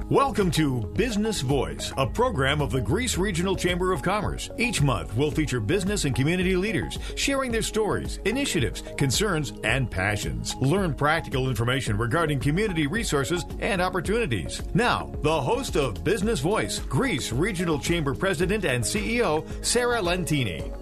Welcome to Business Voice, a program of the Greece Regional Chamber of Commerce. Each month, we'll feature business and community leaders sharing their stories, initiatives, concerns, and passions. Learn practical information regarding community resources and opportunities. Now, the host of Business Voice, Greece Regional Chamber President and CEO, Sarah Lentini.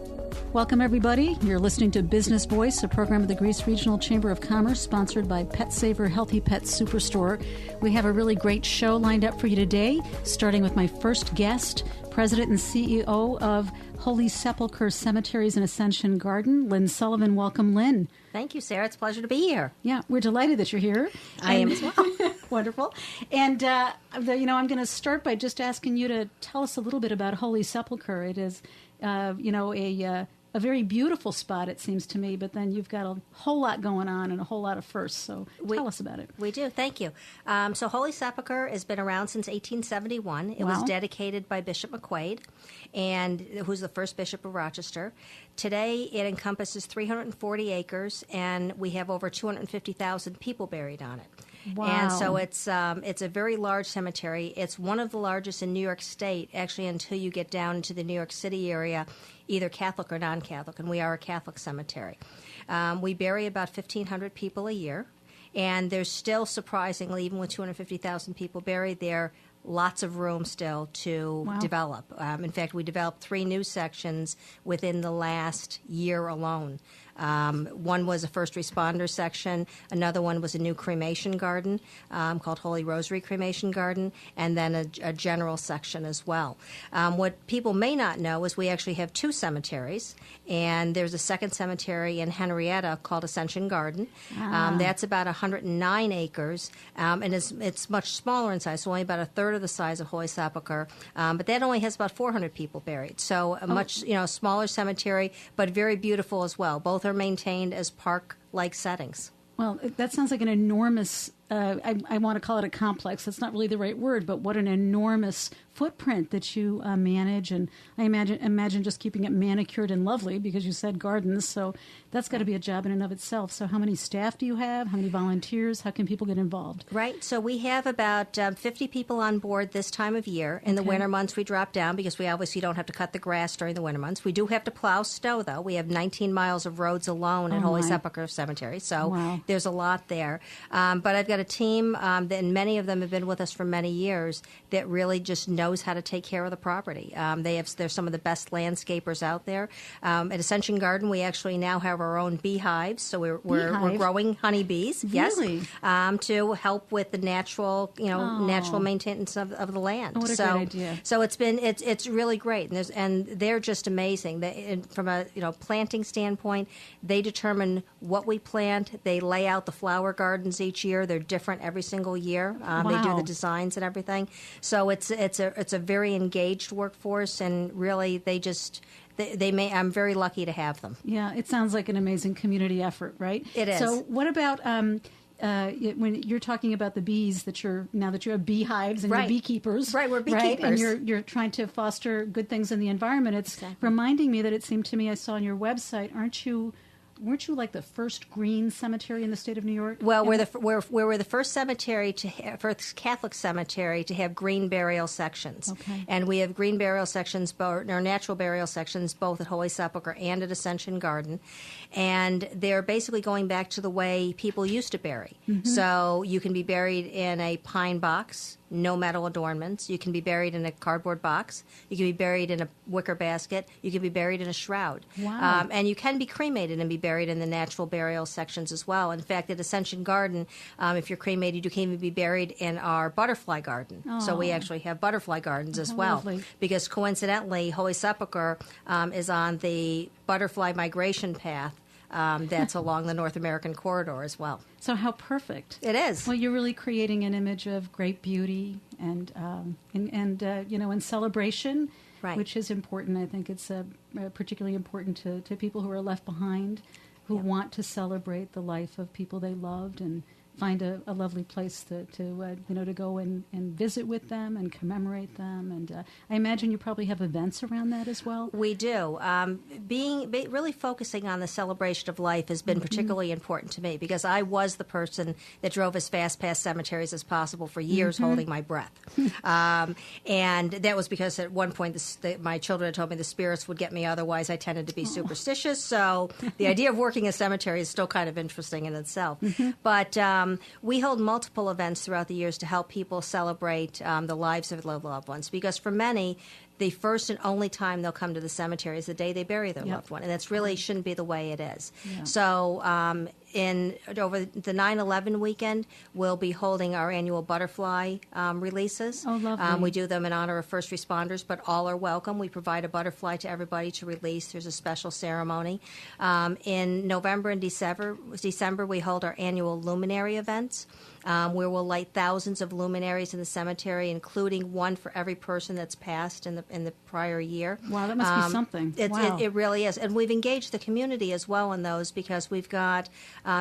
Welcome, everybody. You're listening to Business Voice, a program of the Greece Regional Chamber of Commerce, sponsored by Pet Saver Healthy Pet Superstore. We have a really great show lined up for you today, starting with my first guest, President and CEO of Holy Sepulchre Cemeteries and Ascension Garden, Lynn Sullivan. Welcome, Lynn. Thank you, Sarah. It's a pleasure to be here. Yeah, we're delighted that you're here. I am as well. Wonderful. And, I'm going to start by just asking you to tell us a little bit about Holy Sepulchre. It is, a very beautiful spot, it seems to me, but then you've got a whole lot going on and a whole lot of firsts, so tell us about it. We do. Thank you. So Holy Sepulchre has been around since 1871. It was dedicated by Bishop McQuaid, and who's the first bishop of Rochester. Today, it encompasses 340 acres, and we have over 250,000 people buried on it. Wow. And so it's a very large cemetery. It's one of the largest in New York State, actually, until you get down into the New York City area, either Catholic or non-Catholic, and we are a Catholic cemetery. We bury about 1,500 people a year, and there's still, surprisingly, even with 250,000 people buried there, lots of room still to develop. In fact, we developed 3 new sections within the last year alone. One was a first responder section. Another one was a new cremation garden called Holy Rosary Cremation Garden, and then a general section as well. What people may not know is we actually have 2 cemeteries, and there's a second cemetery in Henrietta called Ascension Garden. That's about 109 acres, and it's much smaller in size, so only about a third of the size of Holy Sepulchre, but that only has about 400 people buried. So a much smaller cemetery, but very beautiful as well. Both are maintained as park-like settings. Well, that sounds like an enormous, I want to call it a complex. That's not really the right word, but what an enormous footprint that you manage. And I imagine just keeping it manicured and lovely, because you said gardens. So that's got to be a job in and of itself. So how many staff do you have? How many volunteers? How can people get involved? Right. So we have about 50 people on board this time of year. In the winter months, we drop down because we obviously don't have to cut the grass during the winter months. We do have to plow snow, though. We have 19 miles of roads alone at Holy Sepulchre Cemetery. So there's a lot there. But I've got a team, and many of them have been with us for many years, that really just knows how to take care of the property. They're some of the best landscapers out there. At Ascension Garden, we actually now have our own beehives, so we're growing honeybees. Really? Yes, to help with the natural maintenance of the land. Oh, what a great idea! So it's really great, and they're just amazing. From a planting standpoint, they determine what we plant. They lay out the flower gardens each year. They're different every single year. They do the designs and everything. So it's a very engaged workforce, and really I'm very lucky to have them. Yeah, it sounds like an amazing community effort, right? It is. So what about when you're talking about the bees now that you have beehives and you're beekeepers, right? We're beekeepers, and you're trying to foster good things in the environment. It's reminding me that it seemed to me I saw on your website, weren't you like the first green cemetery in the state of New York? Well, we're the first cemetery first Catholic cemetery to have green burial sections. Okay. And we have green burial sections, or natural burial sections, both at Holy Sepulchre and at Ascension Garden. And they're basically going back to the way people used to bury. Mm-hmm. So you can be buried in a pine box, no metal adornments. You can be buried in a cardboard box. You can be buried in a wicker basket. You can be buried in a shroud. Wow. And you can be cremated and be buried in the natural burial sections as well. In fact, at Ascension Garden, if you're cremated, you can even be buried in our butterfly garden. Oh. So we actually have butterfly gardens as well. Lovely. Because coincidentally, Holy Sepulchre is on the butterfly migration path that's along the North American corridor as well. So how perfect. It is. Well, you're really creating an image of great beauty and celebration, right, which is important. I think it's particularly important to people who are left behind, who want to celebrate the life of people they loved and find a lovely place to go and visit with them and commemorate them. And I imagine you probably have events around that as well. We do. Really focusing on the celebration of life has been particularly important to me because I was the person that drove as fast past cemeteries as possible for years, holding my breath. And that was because at one point my children had told me the spirits would get me, otherwise I tended to be superstitious. So the idea of working a cemetery is still kind of interesting in itself. But we hold multiple events throughout the years to help people celebrate the lives of their loved ones, because for many, the first and only time they'll come to the cemetery is the day they bury their loved one, and that's really shouldn't be the way it is. Yeah. So over the 9/11 weekend, we'll be holding our annual butterfly releases. Oh, lovely. We do them in honor of first responders, but all are welcome. We provide a butterfly to everybody to release. There's a special ceremony. In November and December, we hold our annual luminary events, where we'll light thousands of luminaries in the cemetery, including one for every person that's passed in the prior year. Wow, that must be something. It really is. And we've engaged the community as well in those, because we've got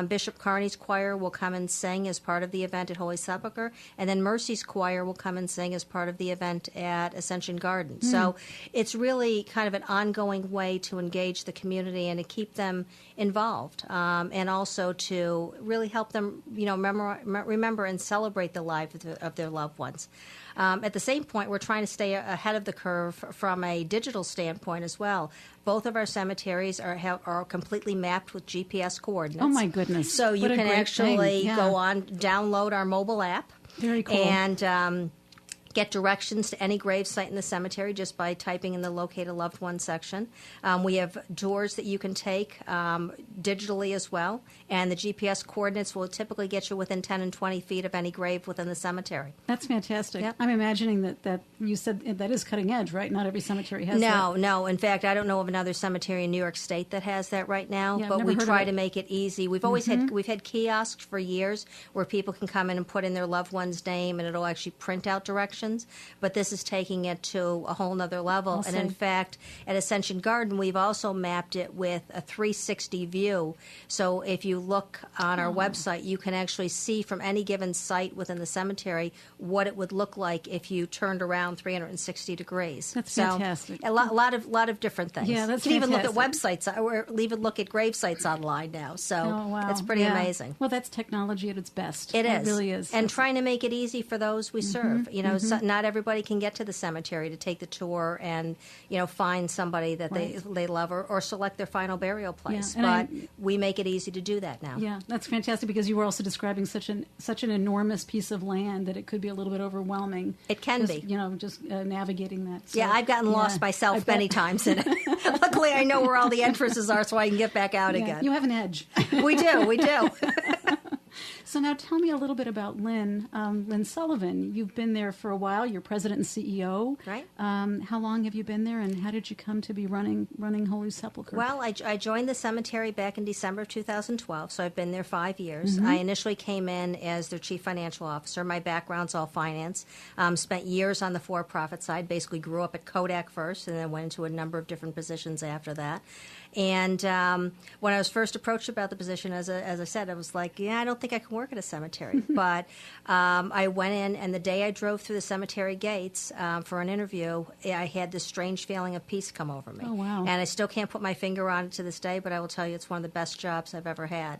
Bishop Carney's choir will come and sing as part of the event at Holy Sepulchre, and then Mercy's choir will come and sing as part of the event at Ascension Garden. So it's really kind of an ongoing way to engage the community and to keep them involved, and also to really help them, remember and celebrate the lives of their loved ones. At the same point, we're trying to stay ahead of the curve from a digital standpoint as well. Both of our cemeteries are completely mapped with GPS coordinates. Oh, my goodness. So you can actually go on, download our mobile app. Very cool. And get directions to any grave site in the cemetery just by typing in the Locate a Loved One section. We have tours that you can take digitally as well, and the GPS coordinates will typically get you within 10 and 20 feet of any grave within the cemetery. That's fantastic. Yep. I'm imagining that you said that is cutting edge, right? Not every cemetery has that. No. In fact, I don't know of another cemetery in New York State that has that right now, but we try to make it easy. We've always had kiosks for years where people can come in and put in their loved one's name, and it'll actually print out directions. But this is taking it to a whole nother level. And in fact, at Ascension Garden, we've also mapped it with a 360 view. So if you look on our website, you can actually see from any given site within the cemetery what it would look like if you turned around 360 degrees. That's fantastic. A lot of different things. Yeah, that's you can fantastic. even look at websites, or even look at grave sites online now. So it's pretty amazing. Well, that's technology at its best. It is. It really is. And trying to make it easy for those we serve. Not everybody can get to the cemetery to take the tour and find somebody that they love or select their final burial place. But we make it easy to do that now. Yeah, that's fantastic, because you were also describing such an enormous piece of land that it could be a little bit overwhelming. It can be. Just navigating that. So, yeah, I've gotten lost myself many times in it. Luckily, I know where all the entrances are, so I can get back out again. You have an edge. We do. So now tell me a little bit about Lynn Sullivan. You've been there for a while. You're president and CEO. Right. How long have you been there, and how did you come to be running Holy Sepulchre? Well, I joined the cemetery back in December of 2012, so I've been there 5 years. I initially came in as their chief financial officer. My background's all finance. Spent years on the for-profit side. Basically grew up at Kodak first, and then went into a number of different positions after that. And when I was first approached about the position, as I said, I was like, I don't think I can work at a cemetery. But I went in, and the day I drove through the cemetery gates for an interview, I had this strange feeling of peace come over me. Oh, wow. And I still can't put my finger on it to this day, but I will tell you it's one of the best jobs I've ever had.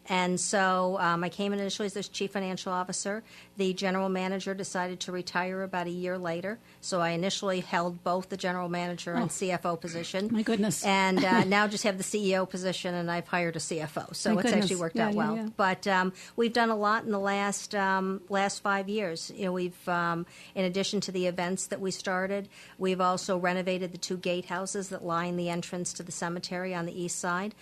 And so I came in initially as the chief financial officer. The general manager decided to retire about a year later. So I initially held both the general manager and CFO position. My goodness. And now just have the CEO position, and I've hired a CFO. So it's actually worked out well. Yeah. But we've done a lot in the last 5 years. We've, in addition to the events that we started, we've also renovated the 2 gatehouses that line the entrance to the cemetery on the east side,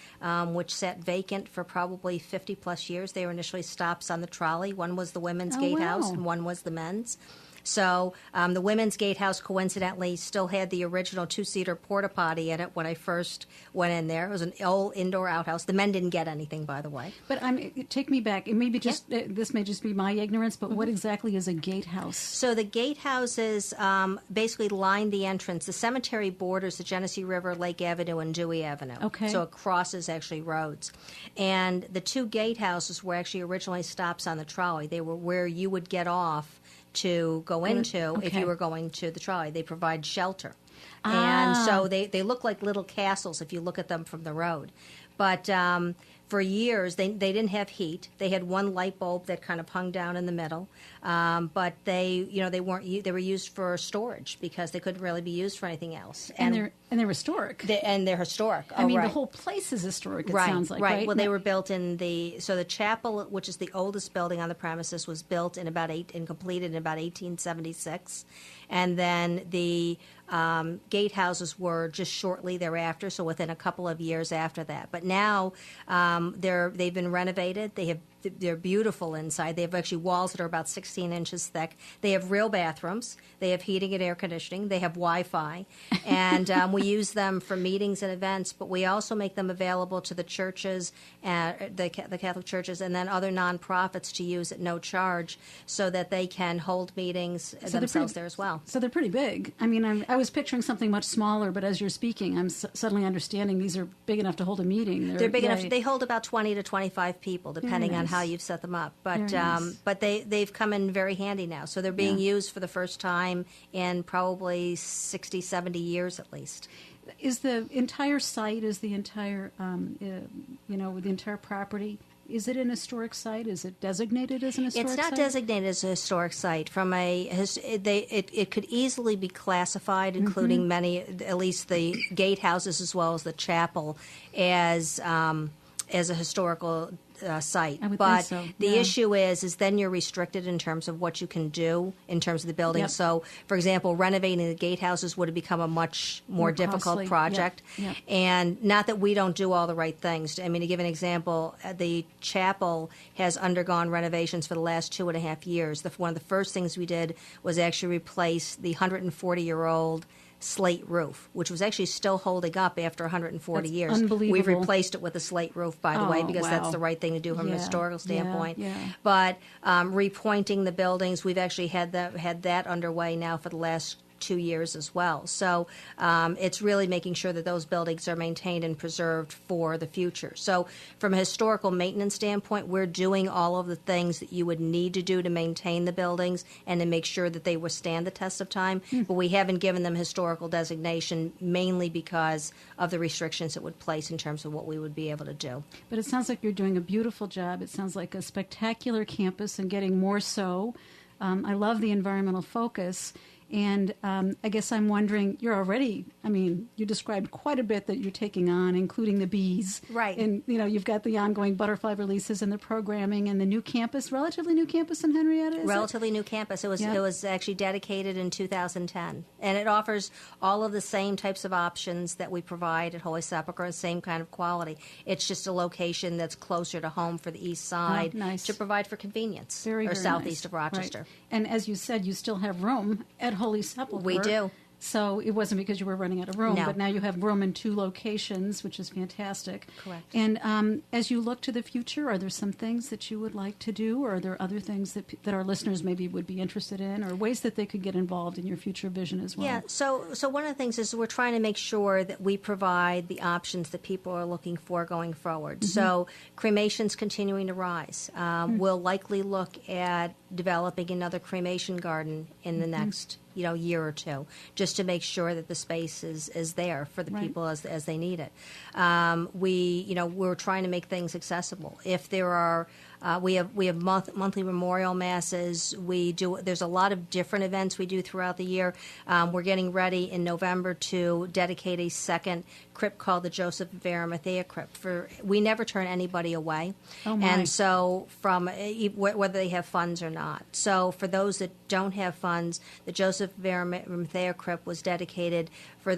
which sat vacant for probably 50-plus years. They were initially stops on the trolley. One was the women's gatehouse, and one was the men's. So the women's gatehouse, coincidentally, still had the original 2-seater porta potty in it when I first went in there. It was an old indoor outhouse. The men didn't get anything, by the way. But take me back. It may be just this may just be my ignorance, but what exactly is a gatehouse? So the gatehouses basically line the entrance. The cemetery borders the Genesee River, Lake Avenue, and Dewey Avenue. Okay. So it crosses actually roads. And the 2 gatehouses were actually originally stops on the trolley. They were where you would get off to go into if you were going to the trolley. They provide shelter. And so they look like little castles if you look at them from the road. But for years, they didn't have heat. They had one light bulb that kind of hung down in the middle. But they were used for storage because they couldn't really be used for anything else. And they're historic. They're historic. I mean, the whole place is historic, it sounds like, right? Well, they were built in the chapel, which is the oldest building on the premises, was built and completed in about 1876. And then the gatehouses were just shortly thereafter, so within a couple of years after that. But now they've been renovated. They're beautiful inside. They have actually walls that are about 16 inches thick. They have real bathrooms. They have heating and air conditioning. They have Wi-Fi. And we use them for meetings and events, but we also make them available to the churches, the Catholic churches, and then other nonprofits to use at no charge so that they can hold meetings themselves there as well. So they're pretty big. I mean, I was picturing something much smaller, but as you're speaking, I'm suddenly understanding these are big enough to hold a meeting. They're big enough. They hold about 20 to 25 people, depending on how you've set them up. But but they've come in very handy now. So they're being used for the first time in probably 60, 70 years at least. Is the entire site, the entire property, is it an historic site? Is it designated as an historic site? It's not designated as a historic site. It could easily be classified, including many, at least the gatehouses as well as the chapel, as a historical site. I would but think so. The issue is then you're restricted in terms of what you can do in terms of the building. Yep. So, for example, renovating the gatehouses would have become a much more difficult costly. project. Yep. And not that we don't do all the right things. I mean, to give an example, the chapel has undergone renovations for the last 2.5 years. One of the first things we did was actually replace the 140-year-old slate roof, which was actually still holding up after 140 years. Unbelievable. We've replaced it with a slate roof, by the way, because that's the right thing to do from a historical standpoint. But repointing the buildings, we've actually had that underway now for the last 2 years as well. So it's really making sure that those buildings are maintained and preserved for the future. So from a historical maintenance standpoint, we're doing all of the things that you would need to do to maintain the buildings and to make sure that they withstand the test of time. But we haven't given them historical designation mainly because of the restrictions it would place in terms of what we would be able to do. But it sounds like you're doing a beautiful job. It sounds like a spectacular campus and getting more so. I love the environmental focus. And I guess I'm wondering, you described quite a bit that you're taking on, including the bees. Right. And, you've got the ongoing butterfly releases and the programming and the new campus, relatively new campus in Henrietta, Relatively new campus. It was actually dedicated in 2010. And it offers all of the same types of options that we provide at Holy Sepulchre, the same kind of quality. It's just a location that's closer to home for the east side to provide for convenience. Very southeast nice. of Rochester. Right. And as you said, you still have room at Holy Sepulchre. We do. So it wasn't because you were running out of room, No. but now you have room in 2 locations, which is fantastic. Correct. And as you look to the future, are there some things that you would like to do, or are there other things that our listeners maybe would be interested in, or ways that they could get involved in your future vision as well? Yeah, so one of the things is we're trying to make sure that we provide the options that people are looking for going forward. So cremation's continuing to rise. We'll likely look at developing another cremation garden in the next year or two, just to make sure that the space is there for the people as they need it. We're trying to make things accessible. If there are we have monthly memorial masses. There's a lot of different events we do throughout the year. We're getting ready in November to dedicate a second crypt called the Joseph of Arimathea crypt. We never turn anybody away, and so from whether they have funds or not. So for those that don't have funds, the Joseph of Arimathea crypt was dedicated for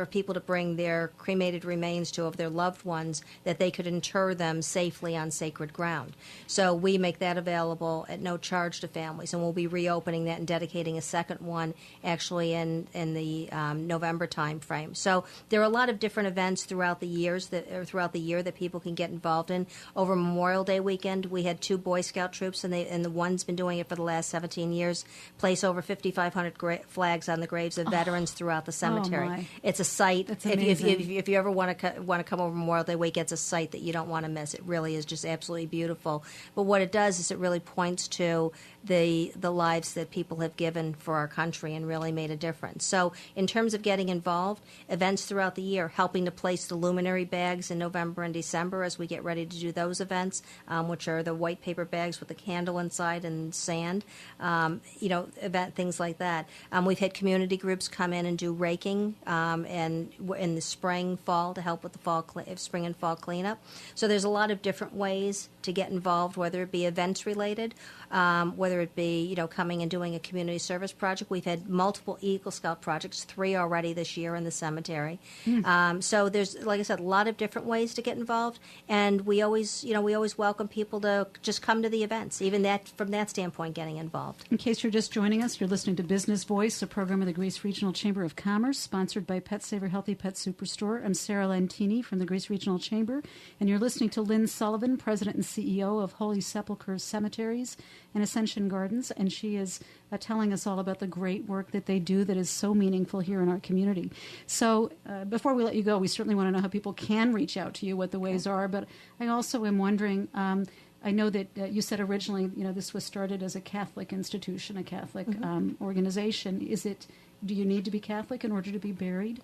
people to bring their cremated remains to of their loved ones, that they could inter them safely on sacred ground. ground. So we make that available at no charge to families, and we'll be reopening that and dedicating a second one actually in the November time frame. So there are a lot of different events throughout the year that people can get involved in. Over Memorial Day weekend, we had 2 Boy Scout troops, and the one's been doing it for the last 17 years, place over 5,500 flags on the graves of veterans throughout the cemetery. My. It's a site. That's If you ever want to come over Memorial Day week, it's a site that you don't want to miss. It really is just absolutely beautiful. But what it does is it really points to the lives that people have given for our country and really made a difference. So in terms of getting involved, events throughout the year, helping to place the luminary bags in November and December as we get ready to do those events, which are the white paper bags with the candle inside and sand, things like that. We've had community groups come in and do raking and in the spring, fall to help with the spring and fall cleanup. So there's a lot of different ways to get involved, whether it be events related, whether it be coming and doing a community service project. We've had multiple Eagle Scout projects, 3 already this year in the cemetery. So there's, like I said, a lot of different ways to get involved, and we always welcome people to just come to the events, even that from that standpoint, getting involved. In case you're just joining us, you're listening to Business Voice, a program of the Greece Regional Chamber of Commerce, sponsored by Pet Saver Healthy Pet Superstore. I'm Sarah Lentini from the Greece Regional Chamber, and you're listening to Lynn Sullivan, President and CEO of Holy Sepulchre Cemeteries and Ascension Gardens, and she is telling us all about the great work that they do that is so meaningful here in our community. So before we let you go, we certainly want to know how people can reach out to you, what the ways are, but I also am wondering, I know that you said originally, this was started as a Catholic institution, a Catholic organization. Do you need to be Catholic in order to be buried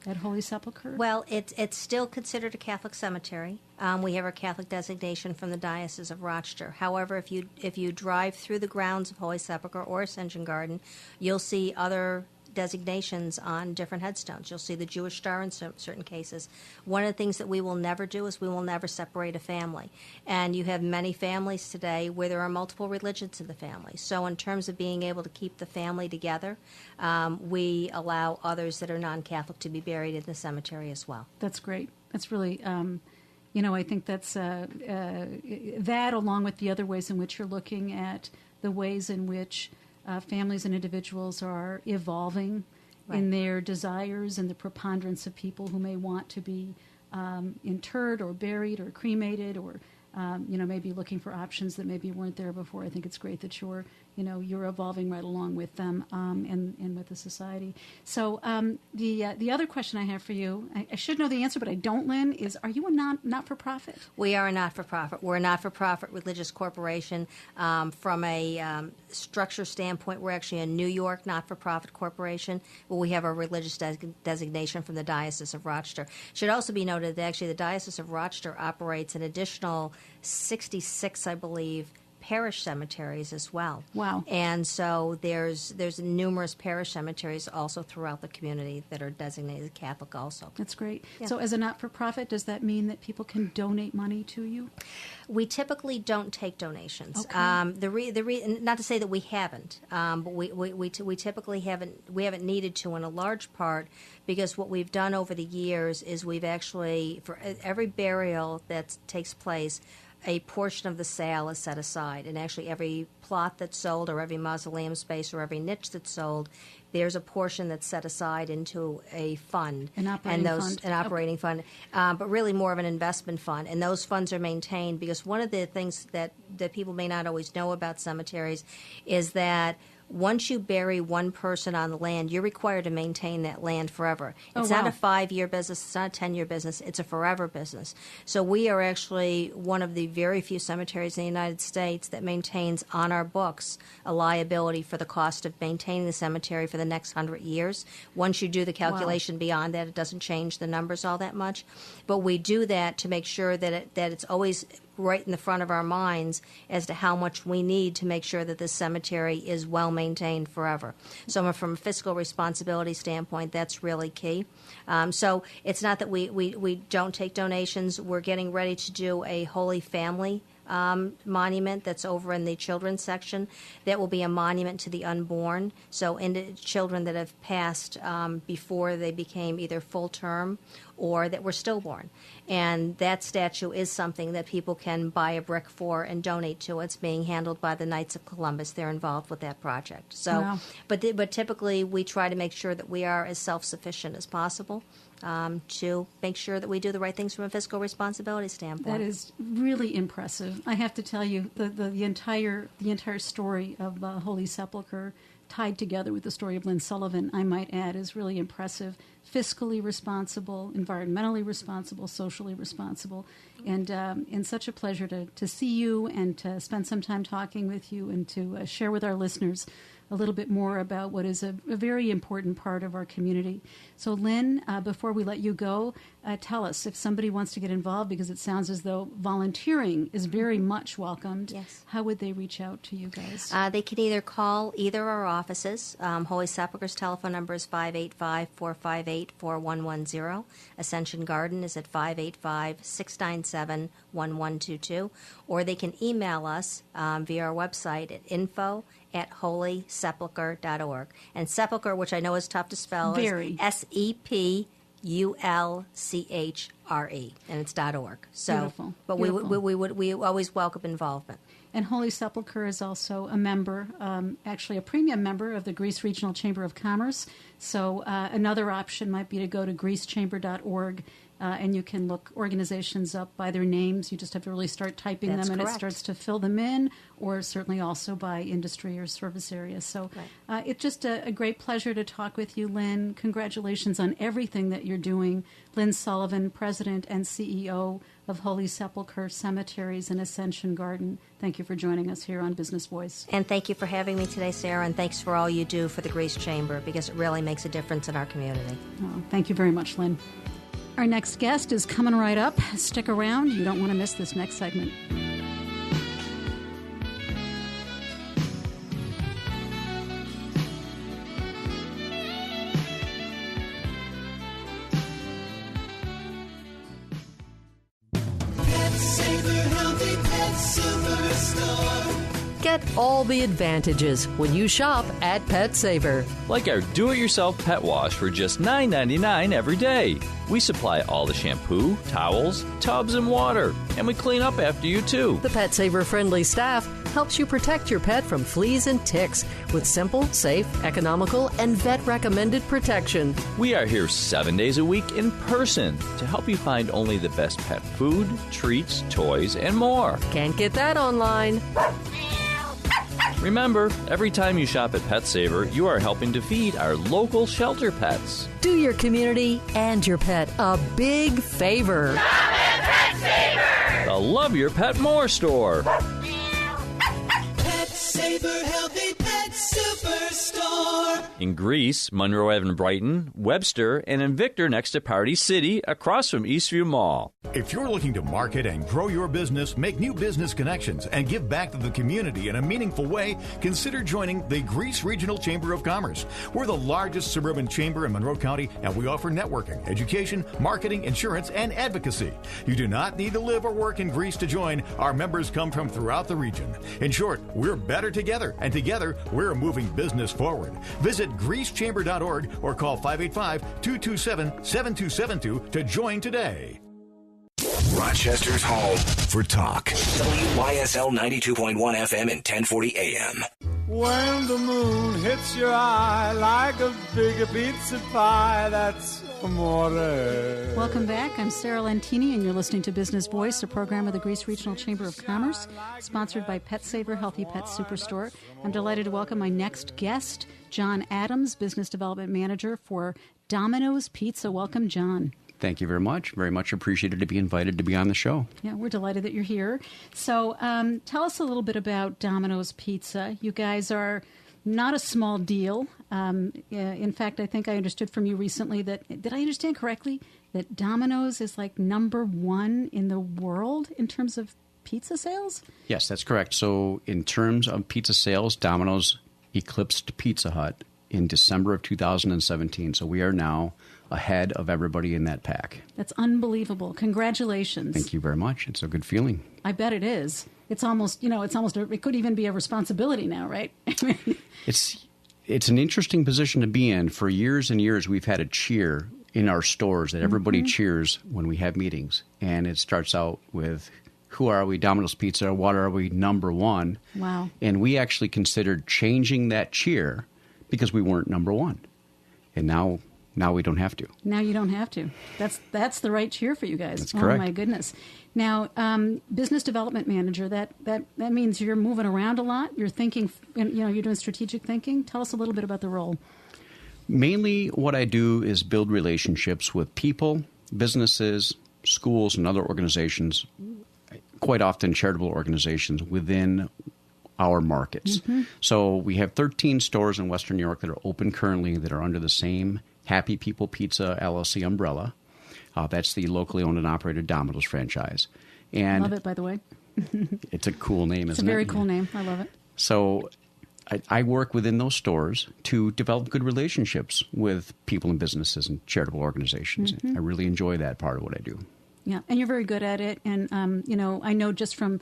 at Holy Sepulchre? Well, it's still considered a Catholic cemetery. We have our Catholic designation from the Diocese of Rochester. However, if you drive through the grounds of Holy Sepulchre or Ascension Garden, you'll see other designations on different headstones. You'll see the Jewish star in certain cases. One of the things that we will never do is we will never separate a family. And you have many families today where there are multiple religions in the family. So in terms of being able to keep the family together, we allow others that are non-Catholic to be buried in the cemetery as well. That's great. That's really... I think that's that, along with the other ways in which you're looking at the ways in which families and individuals are evolving in their desires and the preponderance of people who may want to be interred or buried or cremated or, maybe looking for options that maybe weren't there before. I think it's great that you're evolving right along with them and with the society. So the other question I have for you, I should know the answer, but I don't, Lynn, is are you a not-for-profit? We are a not-for-profit. We're a not-for-profit religious corporation. From a structure standpoint, we're actually a New York not-for-profit corporation, but we have a religious designation from the Diocese of Rochester. Should also be noted that actually the Diocese of Rochester operates an additional 66, I believe, parish cemeteries as well. Wow. And so there's numerous parish cemeteries also throughout the community that are designated Catholic also. That's great. Yeah. So as a not-for-profit, does that mean that people can donate money to you? We typically don't take donations. Okay. Not to say that we haven't, but we typically haven't needed to in a large part because what we've done over the years is we've actually, for every burial that takes place, a portion of the sale is set aside, and actually every plot that's sold or every mausoleum space or every niche that's sold, there's a portion that's set aside into a fund. An operating fund. But really more of an investment fund. And those funds are maintained because one of the things that people may not always know about cemeteries is that once you bury one person on the land, you're required to maintain that land forever. It's not a 5-year business. It's not a 10-year business. It's a forever business. So we are actually one of the very few cemeteries in the United States that maintains on our books a liability for the cost of maintaining the cemetery for the next 100 years. Once you do the calculation beyond that, it doesn't change the numbers all that much. But we do that to make sure that it's always right in the front of our minds as to how much we need to make sure that this cemetery is well maintained forever. So from a fiscal responsibility standpoint, that's really key. So it's not that we don't take donations. We're getting ready to do a Holy Family monument that's over in the children's section. That will be a monument to the unborn, so children that have passed before they became either full term or that were stillborn. And that statue is something that people can buy a brick for and donate to. It's being handled by the Knights of Columbus. They're involved with that project. So, wow. but typically we try to make sure that we are as self-sufficient as possible. To make sure that we do the right things from a fiscal responsibility standpoint. That is really impressive. I have to tell you, the entire story of Holy Sepulchre, tied together with the story of Lynn Sullivan, I might add, is really impressive. Fiscally responsible, environmentally responsible, socially responsible, and such a pleasure to see you and to spend some time talking with you and to share with our listeners a little bit more about what is a very important part of our community. So, Lynn, before we let you go, tell us if somebody wants to get involved, because it sounds as though volunteering is very much welcomed. Yes. How would they reach out to you guys? They can either call either our offices. Holy Sepulchre's telephone number is 585-458-4110. Ascension Garden is at 585-697-1122. Or they can email us via our website at info@holysepulchre.org. And Sepulchre, which I know is tough to spell, Very. is SEPULCHRE, and it's .org. So, Beautiful. But Beautiful. we always welcome involvement. And Holy Sepulchre is also a member, actually a premium member of the Greece Regional Chamber of Commerce. So another option might be to go to greecechamber.org, and you can look organizations up by their names. You just have to really start typing That's them, and correct. it starts to fill them in, or certainly also by industry or service area. So it's just a great pleasure to talk with you, Lynn. Congratulations on everything that you're doing. Lynn Sullivan, President and CEO of Holy Sepulchre Cemeteries and Ascension Garden. Thank you for joining us here on Business Voice. And thank you for having me today, Sarah, and thanks for all you do for the Greece Chamber, because it really makes a difference in our community. Oh, thank you very much, Lynn. Our next guest is coming right up. Stick around. You don't want to miss this next segment. Get all the advantages when you shop at Pet Saver. Like our do-it-yourself pet wash for just $9.99 every day. We supply all the shampoo, towels, tubs, and water, and we clean up after you too. The Pet Saver friendly staff helps you protect your pet from fleas and ticks with simple, safe, economical, and vet-recommended protection. We are here 7 days a week in person to help you find only the best pet food, treats, toys, and more. Can't get that online. Remember, every time you shop at Pet Saver, you are helping to feed our local shelter pets. Do your community and your pet a big favor. Shop at Pet Saver! The Love Your Pet More store. Pet Saver Healthy Pet Superstore. In Greece, Monroe Ave in Brighton, Webster, and in Victor next to Party City, across from Eastview Mall. If you're looking to market and grow your business, make new business connections, and give back to the community in a meaningful way, consider joining the Greece Regional Chamber of Commerce. We're the largest suburban chamber in Monroe County, and we offer networking, education, marketing, insurance, and advocacy. You do not need to live or work in Greece to join. Our members come from throughout the region. In short, we're better together, and together, we're moving business forward. Visit greecechamber.org or call 585-227-7272 to join today. Rochester's home for talk. WYSL 92.1 FM and 1040 AM. When the moon hits your eye like a big pizza pie, that's amore. Welcome back. I'm Sarah Lentini, and you're listening to Business Voice, a program of the Greece Regional Chamber of Commerce, sponsored by Pet Saver Healthy Pet Superstore. I'm delighted to welcome my next guest, John Adams, Business Development Manager for Domino's Pizza. Welcome, John. Thank you very much. Very much appreciated to be invited to be on the show. Yeah, we're delighted that you're here. So tell us a little bit about Domino's Pizza. You guys are not a small deal. In fact, I think I understood from you recently that, did I understand correctly, that Domino's is like number one in the world in terms of pizza sales? Yes, that's correct. So in terms of pizza sales, Domino's eclipsed Pizza Hut in December of 2017. So we are now ahead of everybody in that pack. That's unbelievable. Congratulations. Thank you very much. It's a good feeling. I bet it is. It's almost, it could even be a responsibility now, right? It's an interesting position to be in. For years and years, we've had a cheer in our stores that everybody cheers when we have meetings. And it starts out with, who are we? Domino's Pizza. What are we? Number one. Wow. And we actually considered changing that cheer because we weren't number one. And now we don't have to. Now you don't have to. That's the right cheer for you guys. That's correct. Oh, my goodness. Now, business development manager, that means you're moving around a lot. You're thinking, you're doing strategic thinking. Tell us a little bit about the role. Mainly what I do is build relationships with people, businesses, schools, and other organizations, quite often charitable organizations within our markets. So we have 13 stores in Western New York that are open currently that are under the same Happy People Pizza LLC umbrella. That's the locally owned and operated Domino's franchise. And love it, by the way. It's a cool name, isn't it? It's a very cool name. I love it. So I work within those stores to develop good relationships with people and businesses and charitable organizations. I really enjoy that part of what I do. Yeah, and you're very good at it. And, I know just from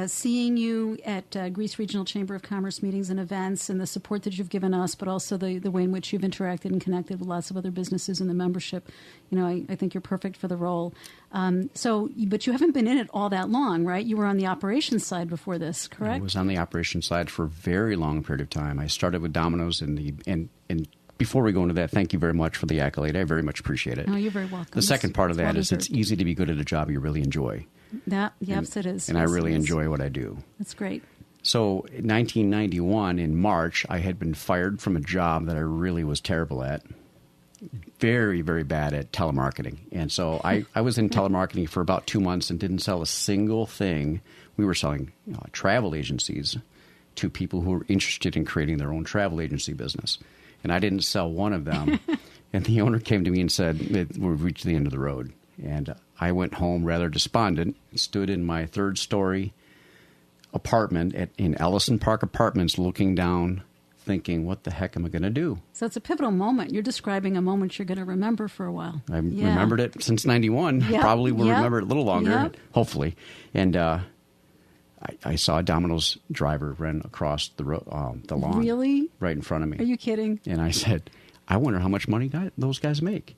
seeing you at Greece Regional Chamber of Commerce meetings and events and the support that you've given us, but also the way in which you've interacted and connected with lots of other businesses in the membership, I think you're perfect for the role. But you haven't been in it all that long, right? You were on the operations side before this, correct? I was on the operations side for a very long period of time. I started with Domino's and before we go into that, thank you very much for the accolade. I very much appreciate it. Oh, you're very welcome. The second part of that is it's easy to be good at a job you really enjoy. Yes, it is. And I really enjoy what I do. That's great. So in 1991, in March, I had been fired from a job that I really was terrible at. Very, very bad at telemarketing. And so I was in telemarketing for about 2 months and didn't sell a single thing. We were selling travel agencies to people who were interested in creating their own travel agency business. And I didn't sell one of them. And the owner came to me and said, we've reached the end of the road. And I went home rather despondent, stood in my third-story apartment in Ellison Park Apartments looking down, thinking, what the heck am I going to do? So it's a pivotal moment. You're describing a moment you're going to remember for a while. I remembered it since 91. Yep. Probably will remember it a little longer, hopefully. And I saw a Domino's driver run across the lawn. Really? Right in front of me. Are you kidding? And I said, I wonder how much money those guys make.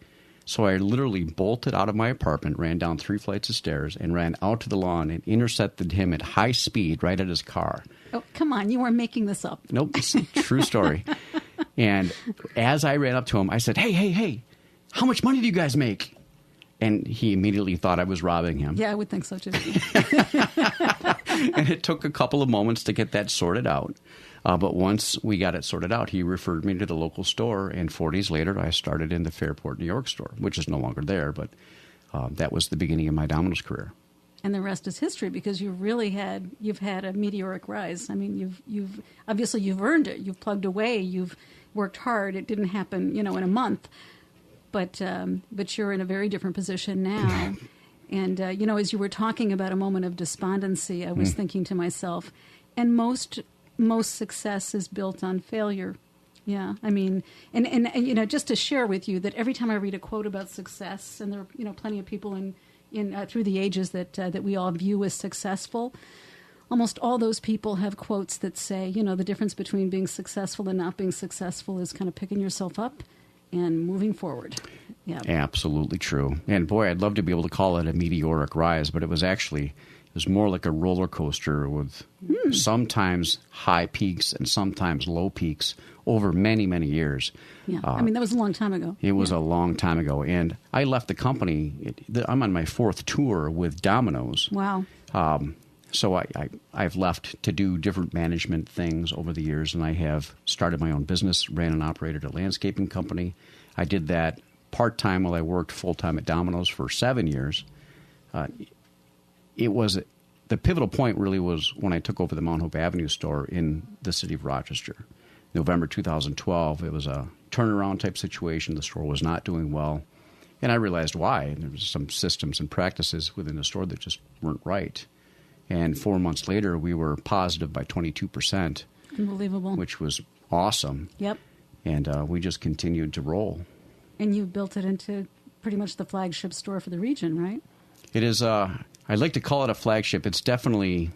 So I literally bolted out of my apartment, ran down 3 flights of stairs, and ran out to the lawn and intercepted him at high speed right at his car. Oh, come on. You weren't making this up. Nope. It's a true story. And as I ran up to him, I said, hey, how much money do you guys make? And he immediately thought I was robbing him. Yeah, I would think so, too. And it took a couple of moments to get that sorted out. But once we got it sorted out, he referred me to the local store, and 4 days later, I started in the Fairport, New York store, which is no longer there, but that was the beginning of my Domino's career. And the rest is history, because you've had a meteoric rise. I mean, you've obviously earned it. You've plugged away. You've worked hard. It didn't happen, in a month, but you're in a very different position now. And as you were talking about a moment of despondency, I was thinking to myself, and most success is built on failure. Yeah, I mean, and just to share with you that every time I read a quote about success, and there are plenty of people in through the ages that we all view as successful, almost all those people have quotes that say, the difference between being successful and not being successful is kind of picking yourself up and moving forward. Yeah, absolutely true. And boy, I'd love to be able to call it a meteoric rise, but it was more like a roller coaster with sometimes high peaks and sometimes low peaks over many, many years. Yeah, that was a long time ago. It was a long time ago. And I left the company. I'm on my 4th tour with Domino's. Wow. So I've left to do different management things over the years, and I have started my own business, ran and operated a landscaping company. I did that part-time while I worked full-time at Domino's for 7 years. The pivotal point really was when I took over the Mount Hope Avenue store in the city of Rochester. November 2012, it was a turnaround type situation. The store was not doing well. And I realized why. There was some systems and practices within the store that just weren't right. And 4 months later, we were positive by 22%. Unbelievable. Which was awesome. Yep. And we just continued to roll. And you built it into pretty much the flagship store for the region, right? It is, I'd like to call it a flagship. It's definitely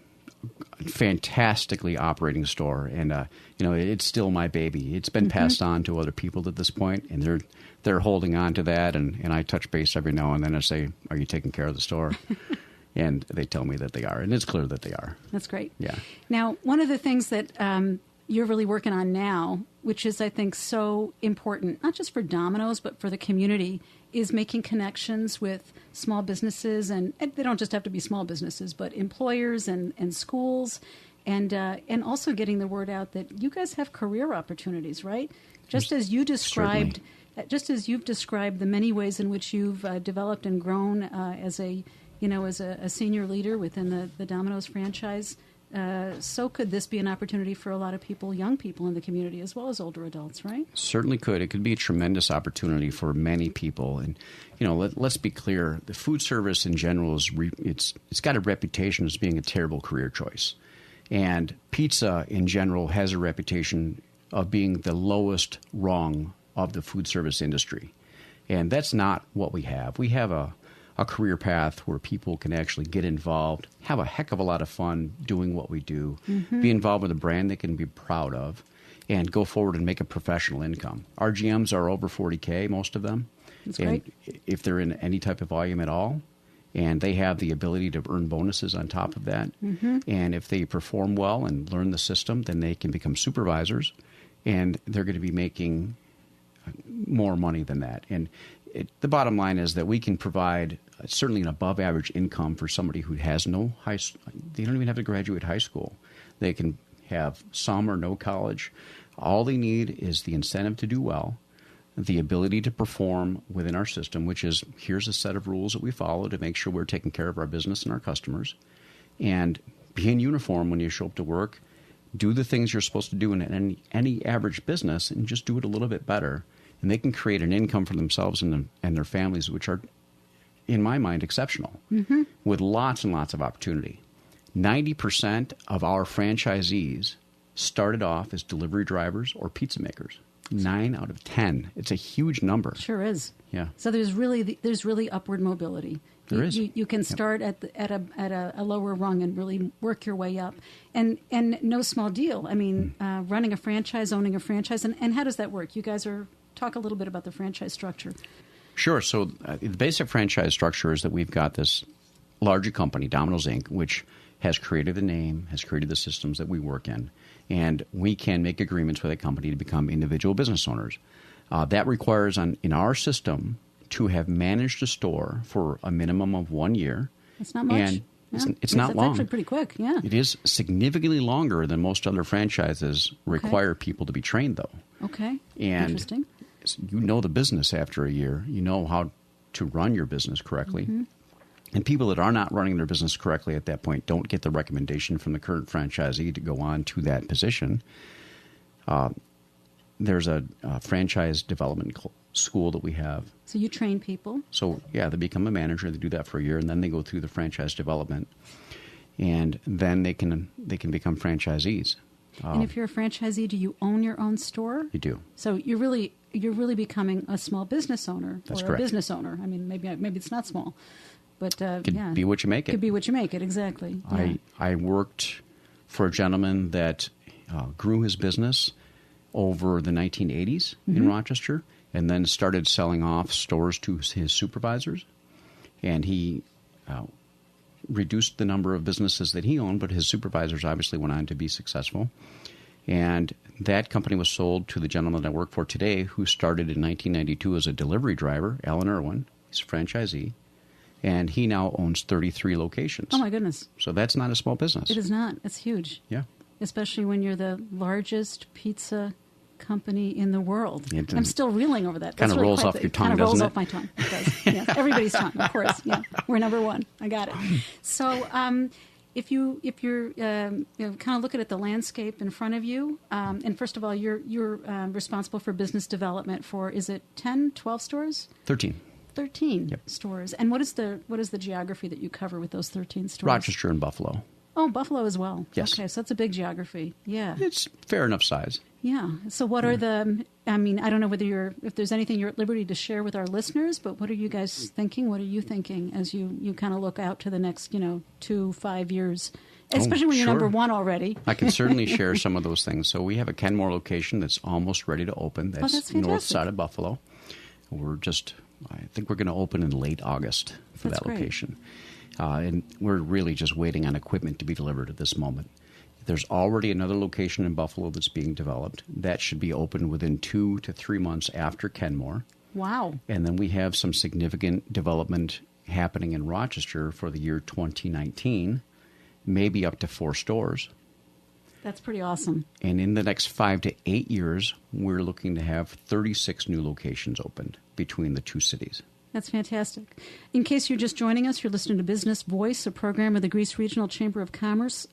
fantastically operating store, and it's still my baby. It's been passed on to other people at this point, and they're holding on to that. And I touch base every now and then. I say, "Are you taking care of the store?" And they tell me that they are, and it's clear that they are. That's great. Yeah. Now, one of the things that you're really working on now, which is, I think, so important, not just for Domino's, but for the community, is making connections with small businesses, and they don't just have to be small businesses, but employers and schools, and also getting the word out that you guys have career opportunities, right? Just as you described, just as you've described the many ways in which you've developed and grown as a senior leader within the Domino's franchise. So could this be an opportunity for a lot of people, young people in the community, as well as older adults, right? Certainly could. It could be a tremendous opportunity for many people. And, let's be clear. The food service in general, it's got a reputation as being a terrible career choice. And pizza in general has a reputation of being the lowest rung of the food service industry. And that's not what we have. We have a career path where people can actually get involved, have a heck of a lot of fun doing what we do, be involved with a brand they can be proud of, and go forward and make a professional income. Our GMs are over 40K, most of them. That's great. If they're in any type of volume at all, and they have the ability to earn bonuses on top of that, and if they perform well and learn the system, then they can become supervisors, and they're going to be making more money than that. And the bottom line is that we can provide certainly an above-average income for somebody who has no high school. They don't even have to graduate high school. They can have some or no college. All they need is the incentive to do well, the ability to perform within our system, which is here's a set of rules that we follow to make sure we're taking care of our business and our customers, and be in uniform when you show up to work. Do the things you're supposed to do in any average business, and just do it a little bit better. And they can create an income for themselves and their families, which are, in my mind, exceptional, with lots and lots of opportunity. 90% of our franchisees started off as delivery drivers or pizza makers. 9 out of 10. It's a huge number. Sure is. Yeah. So there's really upward mobility. There is. You can start at a lower rung and really work your way up, and no small deal. I mean, running a franchise, owning a franchise, and how does that work? You guys talk a little bit about the franchise structure. Sure. So the basic franchise structure is that we've got this larger company, Domino's Inc., which has created the name, has created the systems that we work in, and we can make agreements with a company to become individual business owners. That requires, in our system, to have managed a store for a minimum of 1 year. That's not much. And it's not long. It's actually pretty quick, yeah. It is significantly longer than most other franchises require people to be trained, though. Okay. And interesting. You know the business after a year. You know how to run your business correctly. And people that are not running their business correctly at that point don't get the recommendation from the current franchisee to go on to that position. There's a franchise development school that we have. So you train people? So, yeah, they become a manager. They do that for a year, and then they go through the franchise development. And then they can become franchisees. And if you're a franchisee, do you own your own store? You do. So you're really becoming a small business owner. That's or correct. A business owner. I mean, maybe it's not small, but Could be what you make it. Could be what you make it, exactly. Yeah. I worked for a gentleman that grew his business over the 1980s in Rochester, and then started selling off stores to his supervisors. And he reduced the number of businesses that he owned, but his supervisors obviously went on to be successful. And that company was sold to the gentleman that I work for today, who started in 1992 as a delivery driver, Alan Irwin. He's a franchisee. And he now owns 33 locations. Oh, my goodness. So that's not a small business. It is not. It's huge. Yeah. Especially when you're the largest pizza company in the world. I'm still reeling over that. Kind of rolls off your tongue, doesn't it? Kind of rolls off my tongue. It does. Yeah. Everybody's tongue, of course. Yeah. We're number one. I got it. So if you're kind of looking at the landscape in front of you, and first of all, you're responsible for business development for, is it 10, 12 stores? 13 stores. And what is the geography that you cover with those 13 stores? Rochester and Buffalo. Oh, Buffalo as well. Yes. Okay, so that's a big geography. Yeah. It's fair enough size. Yeah. So what are I don't know if there's anything you're at liberty to share with our listeners, but what are you guys thinking? What are you thinking as you kind of look out to the next, 2-5 years especially when you're sure. number one already. I can certainly share some of those things. So we have a Kenmore location that's almost ready to open. that's north fantastic. side of Buffalo. I think we're going to open in late August for That's that great. location. And we're really just waiting on equipment to be delivered at this moment. There's already another location in Buffalo that's being developed. That should be open within 2 to 3 months after Kenmore. Wow. And then we have some significant development happening in Rochester for the year 2019, maybe up to 4 stores. That's pretty awesome. And in the next 5 to 8 years, we're looking to have 36 new locations opened between the 2 cities. That's fantastic. In case you're just joining us, you're listening to Business Voice, a program of the Greece Regional Chamber of Commerce,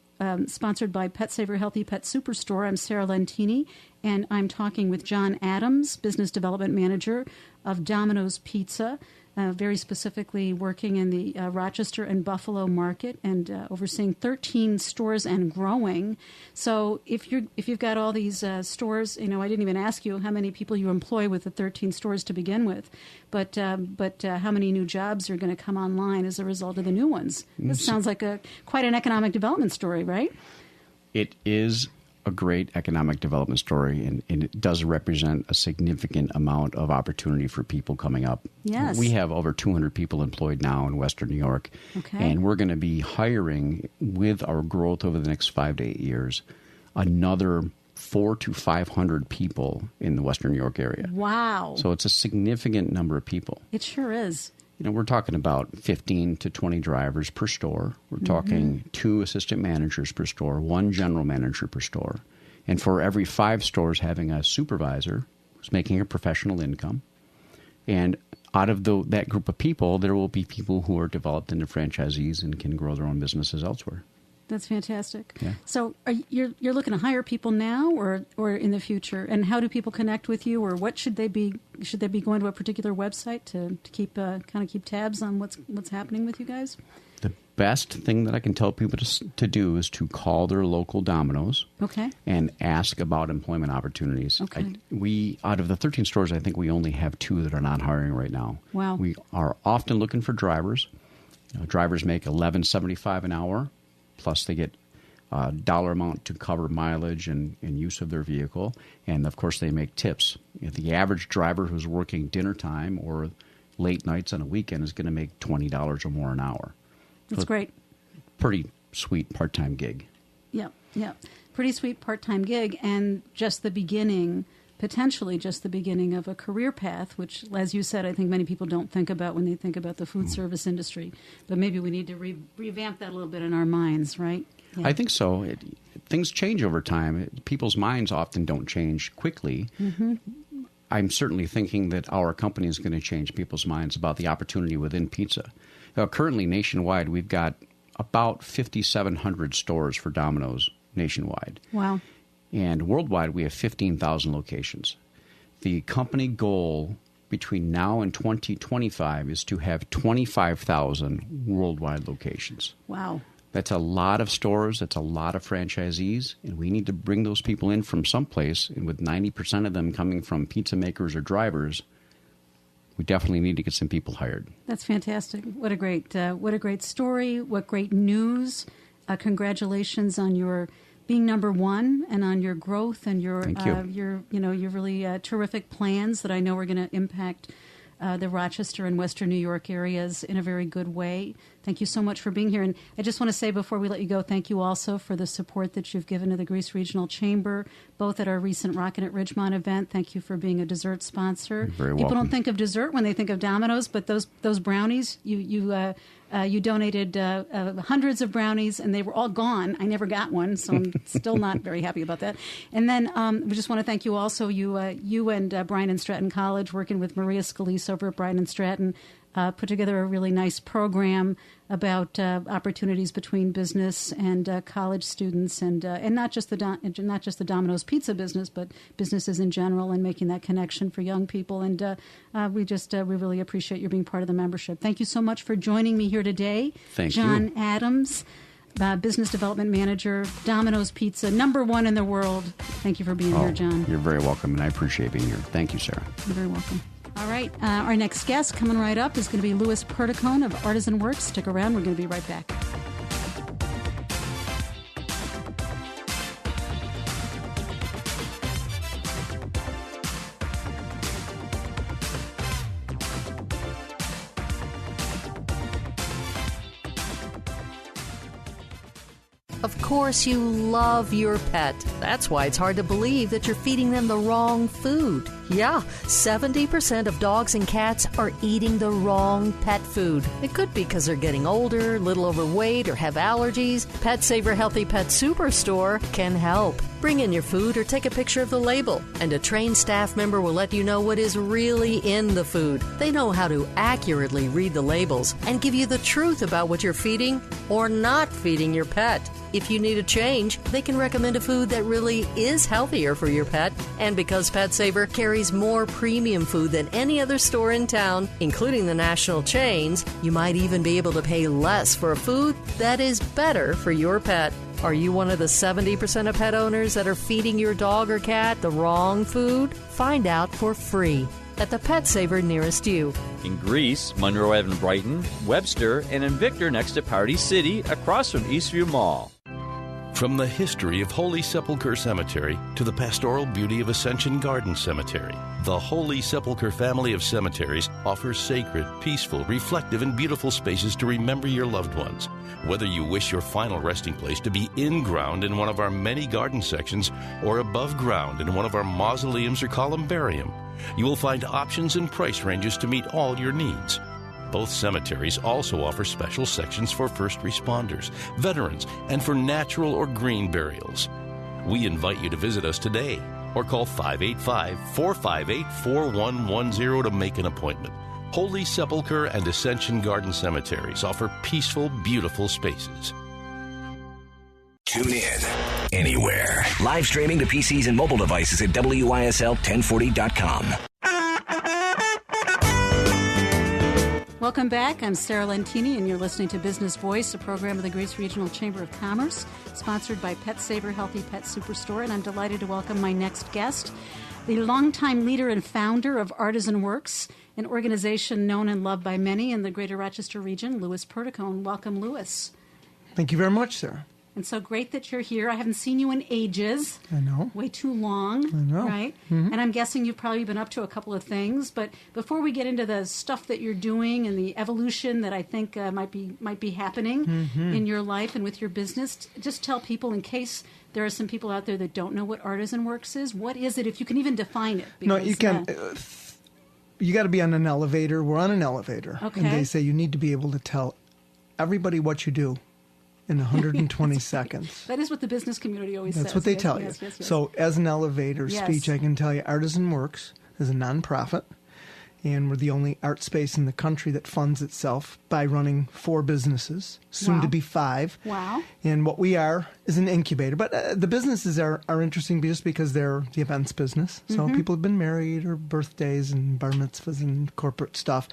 sponsored by Pet Saver Healthy Pet Superstore. I'm Sarah Lentini, and I'm talking with John Adams, Business Development Manager of Domino's Pizza, very specifically working in the Rochester and Buffalo market and overseeing 13 stores and growing. So if you've got all these stores, I didn't even ask you how many people you employ with the 13 stores to begin with, but how many new jobs are going to come online as a result of the new ones? This sounds like quite an economic development story, right? It is a great economic development story, and it does represent a significant amount of opportunity for people coming up. Yes. We have over 200 people employed now in Western New York, Okay. and we're going to be hiring, with our growth over the next 5 to 8 years, another 400 to 500 people in the Western New York area. Wow. So it's a significant number of people. It sure is. We're talking about 15 to 20 drivers per store. We're talking 2 assistant managers per store, 1 general manager per store. And for every 5 stores having a supervisor who's making a professional income. And out of that group of people, there will be people who are developed into franchisees and can grow their own businesses elsewhere. That's fantastic. Yeah. So you're looking to hire people now or in the future? And how do people connect with you, or what should they be? Should they be going to a particular website to keep keep tabs on what's happening with you guys? The best thing that I can tell people to do is to call their local Domino's. Okay. And ask about employment opportunities. Okay. We, out of the 13 stores, I think we only have 2 that are not hiring right now. Wow. We are often looking for drivers. Drivers make $11.75 an hour, plus they get a dollar amount to cover mileage and use of their vehicle. And, of course, they make tips. The average driver who's working dinner time or late nights on a weekend is going to make $20 or more an hour. That's great. Pretty sweet part-time gig. Yeah. Pretty sweet part-time gig, and just the beginning, potentially just the beginning of a career path, which, as you said, I think many people don't think about when they think about the food service industry. But maybe we need to revamp that a little bit in our minds, right? Yeah. I think so. Things change over time. People's minds often don't change quickly. I'm certainly thinking that our company is going to change people's minds about the opportunity within pizza. Currently, nationwide, we've got about 5,700 stores for Domino's nationwide. Wow. And worldwide, we have 15,000 locations. The company goal between now and 2025 is to have 25,000 worldwide locations. Wow. That's a lot of stores. That's a lot of franchisees. And we need to bring those people in from someplace. And with 90% of them coming from pizza makers or drivers, we definitely need to get some people hired. That's fantastic. What a great story. What great news. Congratulations on your being number one and on your growth and your really terrific plans that I know are going to impact the Rochester and Western New York areas in a very good way. Thank you so much for being here. And I just want to say before we let you go, thank you also for the support that you've given to the Greece Regional Chamber, both at our recent Rockin' at Ridgemont event. Thank you for being a dessert sponsor. You're very People welcome. don't think of dessert when they think of Domino's, but those brownies, you donated hundreds of brownies, and they were all gone. I never got one, so I'm still not very happy about that. And then we just want to thank you also, you and Bryan and Stratton College, working with Maria Scalise over at Bryan and Stratton, put together a really nice program about opportunities between business and college students, and not just the Domino's Pizza business, but businesses in general, and making that connection for young people. And we really appreciate you being part of the membership. Thank you so much for joining me here today. Thank you. John Adams, Business Development Manager, Domino's Pizza, #1 in the world. Thank you for being here, John. You're very welcome, and I appreciate being here. Thank you, Sarah. You're very welcome. All right, our next guest coming right up is going to be Louis Perticone of ARTISANworks. Stick around. We're going to be right back. Of course you love your pet. That's why it's hard to believe that you're feeding them the wrong food. Yeah, 70% of dogs and cats are eating the wrong pet food. It could be because they're getting older, a little overweight, or have allergies. Pet Saver Healthy Pet Superstore can help. Bring in your food or take a picture of the label, and a trained staff member will let you know what is really in the food. They know how to accurately read the labels and give you the truth about what you're feeding or not feeding your pet. If you need a change, they can recommend a food that really is healthier for your pet. And because Pet Saver carries more premium food than any other store in town, including the national chains, you might even be able to pay less for a food that is better for your pet. Are you one of the 70% of pet owners that are feeding your dog or cat the wrong food? Find out for free at the Pet Saver nearest you. In Greece, Monroe Ave in Brighton, Webster, and in Victor next to Party City, across from Eastview Mall. From the history of Holy Sepulchre Cemetery to the pastoral beauty of Ascension Garden Cemetery, the Holy Sepulchre family of cemeteries offers sacred, peaceful, reflective, and beautiful spaces to remember your loved ones. Whether you wish your final resting place to be in ground in one of our many garden sections or above ground in one of our mausoleums or columbarium, you will find options and price ranges to meet all your needs. Both cemeteries also offer special sections for first responders, veterans, and for natural or green burials. We invite you to visit us today or call 585-458-4110 to make an appointment. Holy Sepulchre and Ascension Garden Cemeteries offer peaceful, beautiful spaces. Tune in anywhere. Live streaming to PCs and mobile devices at WYSL1040.com. Welcome back. I'm Sarah Lentini, and you're listening to Business Voice, a program of the Greece Regional Chamber of Commerce, sponsored by Pet Saver Healthy Pet Superstore. And I'm delighted to welcome my next guest, the longtime leader and founder of ARTISANworks, an organization known and loved by many in the greater Rochester region, Louis Perticone. Welcome, Louis. Thank you very much, Sarah. And so great that you're here. I haven't seen you in ages. I know. Way too long. I know. Right? Mm-hmm. And I'm guessing you've probably been up to a couple of things. But before we get into the stuff that you're doing and the evolution that I think might be happening in your life and with your business, just tell people, in case there are some people out there that don't know what ARTISANworks is, what is it, if you can even define it? No, you can. You got to be on an elevator. We're on an elevator. Okay. And they say you need to be able to tell everybody what you do in 120 seconds. That is what the business community always says. That's what they tell you. Yes. So as an elevator speech, I can tell you ARTISANworks is a nonprofit, and we're the only art space in the country that funds itself by running 4 businesses, soon to be 5. Wow. And what we are is an incubator. But the businesses are interesting just because they're the events business. So people have been married or birthdays and bar mitzvahs and corporate stuff.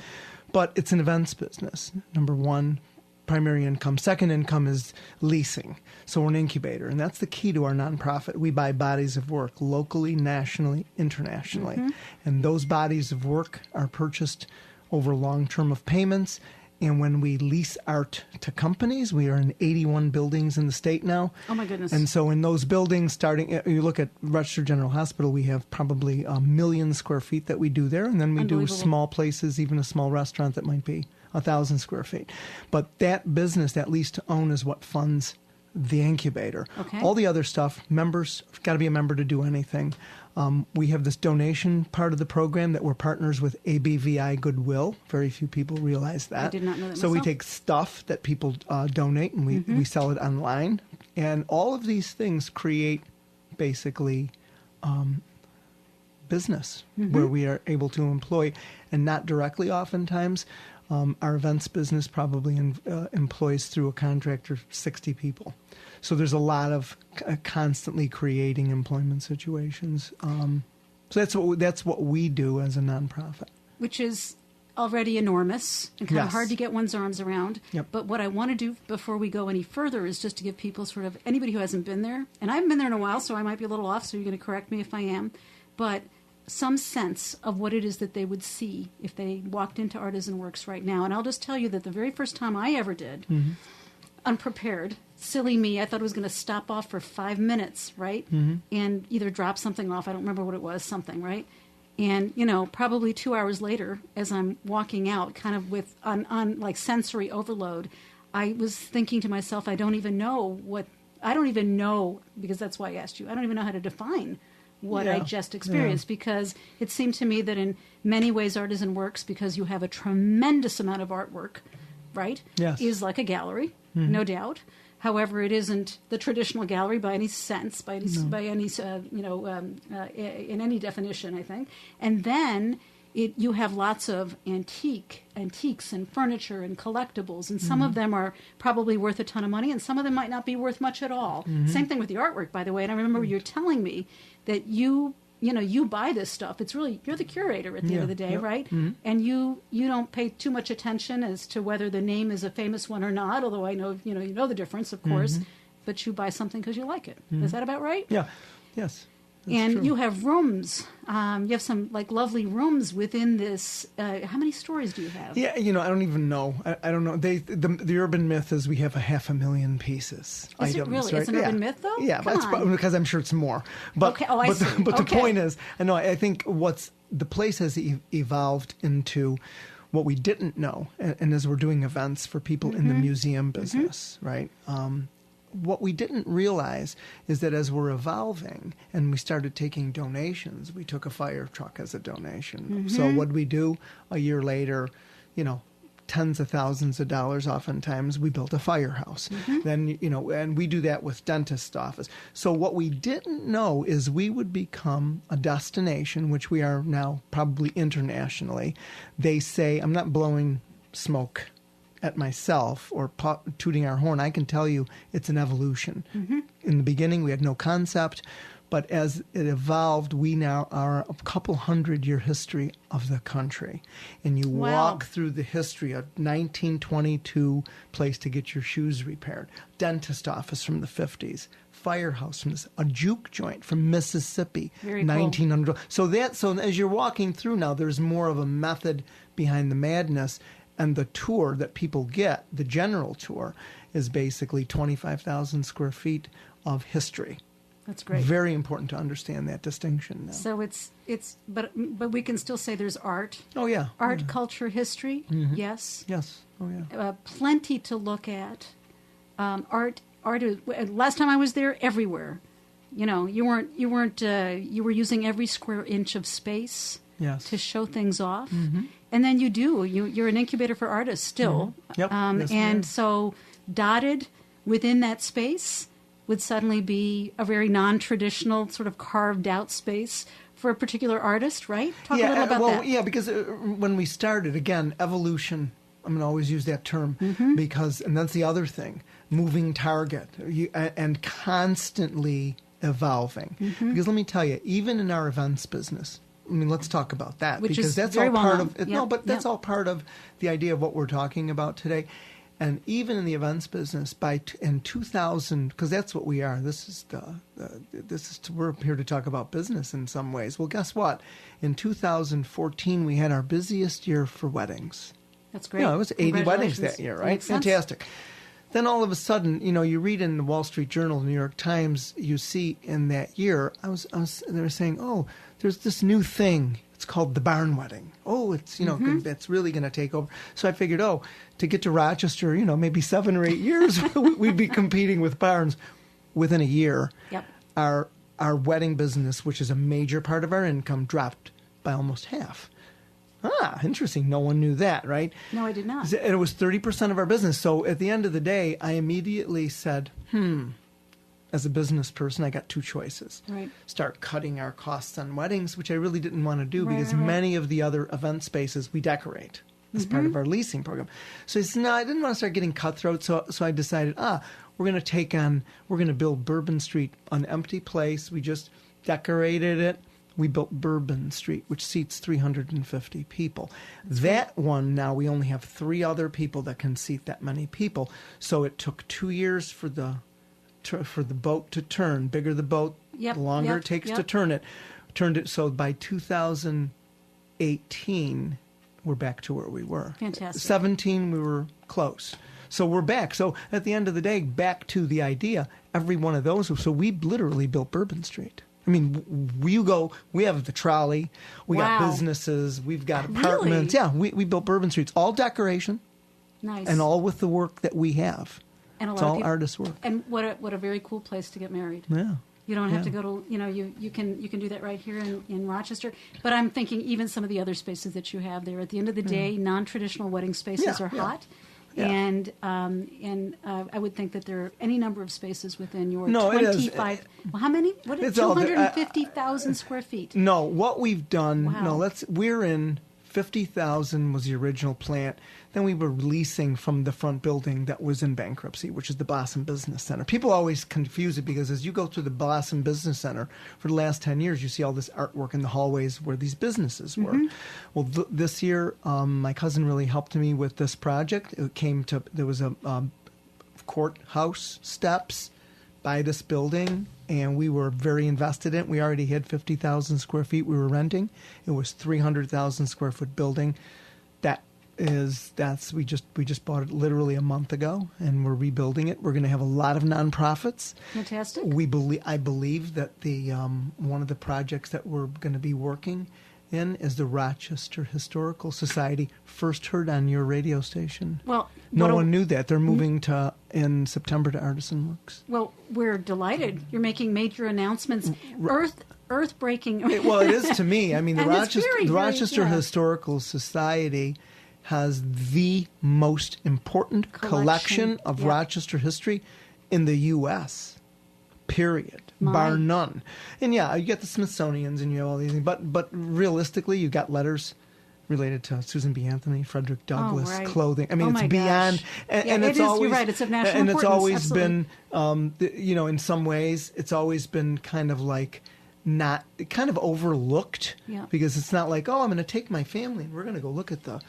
But it's an events business, number one. Primary income. Second income is leasing. So we're an incubator, and that's the key to our nonprofit. We buy bodies of work locally, nationally, internationally. And those bodies of work are purchased over a long term of payments. And when we lease art to companies, we are in 81 buildings in the state now. Oh, my goodness. And so in those buildings, you look at Rochester General Hospital, we have probably 1 million square feet that we do there. And then we do small places, even a small restaurant that might be 1,000 square feet. But that business, that lease to own, is what funds the incubator. Okay. All the other stuff, members, got to be a member to do anything. We have this donation part of the program that we're partners with ABVI Goodwill. Very few people realize that. I did not know that So myself. we take stuff that people donate and we sell it online. And all of these things create basically business where we are able to employ, and not directly oftentimes. Our events business probably employs through a contractor 60 people. So there's a lot of constantly creating employment situations. So that's what we do as a nonprofit. Which is already enormous and kind of hard to get one's arms around. Yep. But what I want to do before we go any further is just to give people sort of, anybody who hasn't been there, and I haven't been there in a while, so I might be a little off, so you're going to correct me if I am, but some sense of what it is that they would see if they walked into ARTISANworks right now. And I'll just tell you that the very first time I ever did, unprepared, silly me, I thought it was going to stop off for 5 minutes, right? And either drop something off, I don't remember what it was, something, right? And, probably 2 hours later, as I'm walking out, kind of with on like sensory overload, I was thinking to myself, I don't even know what I don't even know, because that's why I asked you, I don't even know how to define what I just experienced, because it seemed to me that in many ways ARTISANworks, because you have a tremendous amount of artwork, right, is like a gallery, no doubt. However, it isn't the traditional gallery by any sense, by any in any definition, I think. And then you have lots of antiques and furniture and collectibles, and some of them are probably worth a ton of money, and some of them might not be worth much at all. Same thing with the artwork, by the way. And I remember you were telling me that you buy this stuff. It's really, you're the curator at the end of the day, right? And you don't pay too much attention as to whether the name is a famous one or not, although I know, you know the difference, of course, but you buy something because you like it. Is that about right? Yeah. Yes. That's and true. you have rooms. You have some lovely rooms within this. How many stories do you have? Yeah, I don't even know. I don't know. The urban myth is we have 500,000 pieces. Is it really? Right? It's an urban myth, though? Yeah, because I'm sure it's more. But, okay. Oh, I see. But the point is, I think the place has evolved into what we didn't know, and as we're doing events for people in the museum business, right? What we didn't realize is that as we're evolving and we started taking donations, we took a fire truck as a donation. So what did we do? A year later, tens of thousands of dollars oftentimes, we built a firehouse. Then, and we do that with dentist office. So what we didn't know is we would become a destination, which we are now probably internationally. They say, I'm not blowing smoke at myself or tooting our horn. I can tell you it's an evolution. In the beginning, we had no concept, but as it evolved, we now are a couple 100-year history of the country. And you walk through the history of 1922 place to get your shoes repaired, dentist office from the 50s, firehouse from a juke joint from Mississippi, 1900. Cool. So as you're walking through now, there's more of a method behind the madness. And the tour that people get, the general tour, is basically 25,000 square feet of history. That's great. Very important to understand that distinction now. So but we can still say there's art. Oh, yeah. Art, culture, history. Yes. Yes. Oh, yeah. Plenty to look at. Art is, last time I was there, everywhere. You were using every square inch of space. Yes. To show things off. And then you're an incubator for artists still. Yep. And so dotted within that space would suddenly be a very non-traditional sort of carved out space for a particular artist, right? Talk a little about that. Yeah, because when we started, again, evolution, I'm going to always use that term because, and that's the other thing, moving target and constantly evolving. Because let me tell you, even in our events business, let's talk about that, because that's all part of it. No, but that's all part of the idea of what we're talking about today. And even in the events business, in 2000, because that's what we are. We're here to talk about business in some ways. Well, guess what? In 2014, we had our busiest year for weddings. That's great. It was 80 weddings that year, right? Fantastic. Then all of a sudden, you read in the Wall Street Journal, New York Times, you see in that year, they were saying, there's this new thing. It's called the barn wedding. It's, that's really going to take over. So I figured, to get to Rochester, maybe 7 or 8 years, we'd be competing with barns. Within a year, our wedding business, which is a major part of our income, dropped by almost half. Interesting. No one knew that, right? No, I did not. It was 30% of our business. So at the end of the day, I immediately said, as a business person, I got 2 choices. Right. Start cutting our costs on weddings, which I really didn't want to do because many of the other event spaces we decorate as part of our leasing program. So I said, I didn't want to start getting cutthroat. So I decided, we're going to build Bourbon Street, an empty place. We just decorated it. We built Bourbon Street, which seats 350 people. That one, now we only have 3 other people that can seat that many people. So it took 2 years for the boat to turn. Bigger the boat, the longer it takes to turn it. Turned it so by 2018, we're back to where we were. Fantastic. 17, we were close. So we're back. So at the end of the day, back to the idea, every one of those. So we literally built Bourbon Street. We have the trolley, we got businesses, we've got apartments. Really? Yeah, we built Bourbon Streets, all decoration. Nice. And all with the work that we have. And it's all artist work. And what a very cool place to get married. Yeah. You don't have to go to, you can do that right here in Rochester. But I'm thinking even some of the other spaces that you have there. At the end of the day, non-traditional wedding spaces are hot. Yeah. And I would think that there are any number of spaces within your 25. Well, how many? What is 250,000 square feet? No, what we've done. Wow. No, we're in 50,000 was the original plant. Then we were leasing from the front building that was in bankruptcy, which is the Blossom Business Center. People always confuse it because as you go through the Blossom Business Center for the last 10 years, you see all this artwork in the hallways where these businesses were. Mm-hmm. Well, this year, my cousin really helped me with this project. There was a courthouse steps by this building, and we were very invested in it. We already had 50,000 square feet we were renting. It was 300,000 square foot building. We just bought it literally a month ago, and we're rebuilding it. We're going to have a lot of nonprofits. Fantastic. I believe that the one of the projects that we're going to be working in is the Rochester Historical Society. First heard on your radio station. Well, no one knew that. They're moving in September to ARTISANworks. Well, we're delighted. You're making major announcements. Earth-breaking. Well, it is to me. I mean, the Rochester Historical Society has the most important collection of Rochester history in the U.S., period, bar none. And yeah, you get the Smithsonian's and you have all these things, but realistically, you got letters related to Susan B. Anthony, Frederick Douglass, clothing. I mean, it's beyond, and it's always, you're right, it's of national importance. And it's always been, in some ways, it's always been kind of like not kind of overlooked because it's not like, I'm going to take my family and we're going to go look at the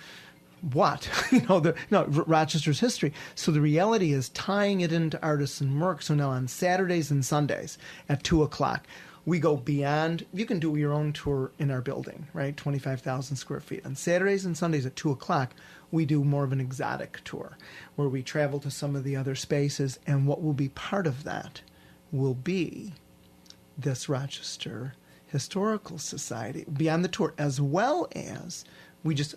Rochester's history. So the reality is tying it into ARTISANworks. So now on Saturdays and Sundays at 2:00, we go beyond. You can do your own tour in our building, right? 25,000 square feet. On Saturdays and Sundays at 2:00, we do more of an exotic tour where we travel to some of the other spaces. And what will be part of that will be this Rochester Historical Society beyond the tour, as well as we just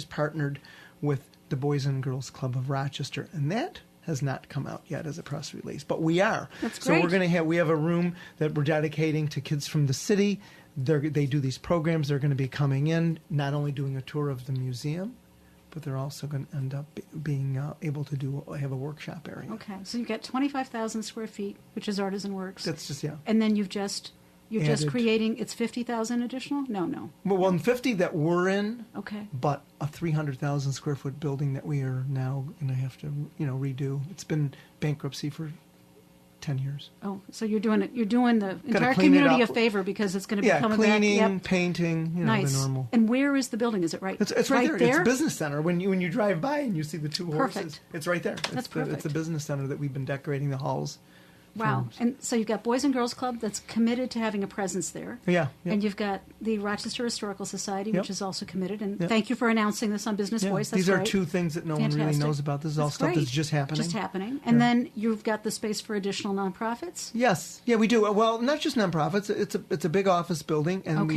partnered with the Boys and Girls Club of Rochester, and that has not come out yet as a press release, but we are. That's great. So we have a room that we're dedicating to kids from the city. They do these programs. They're going to be coming in, not only doing a tour of the museum, but they're also going to end up being able to have a workshop area. Okay, so you've got 25,000 square feet, which is ARTISANworks. That's just and then you're just creating, it's 50,000 additional? No. Well, 50 that we're in. Okay. But a 300,000 square foot building that we are now going to have to, redo. It's been bankruptcy for 10 years. Oh, so you're doing the entire community a favor because it's going to be coming cleaning, back. Yep. Painting, nice. the normal. And where is the building? Is it right? It's right there. It's a business center. When you drive by and you see the two horses, it's right there. That's perfect. It's a business center that we've been decorating the halls. Wow. And so you've got Boys and Girls Club that's committed to having a presence there. Yeah. And you've got the Rochester Historical Society, which is also committed. And thank you for announcing this on Business Voice. That's These are two things that no one really knows about. This is all stuff that's just happening. And then you've got the space for additional nonprofits? Yes. Yeah, we do. Well, not just nonprofits. It's a big office building. And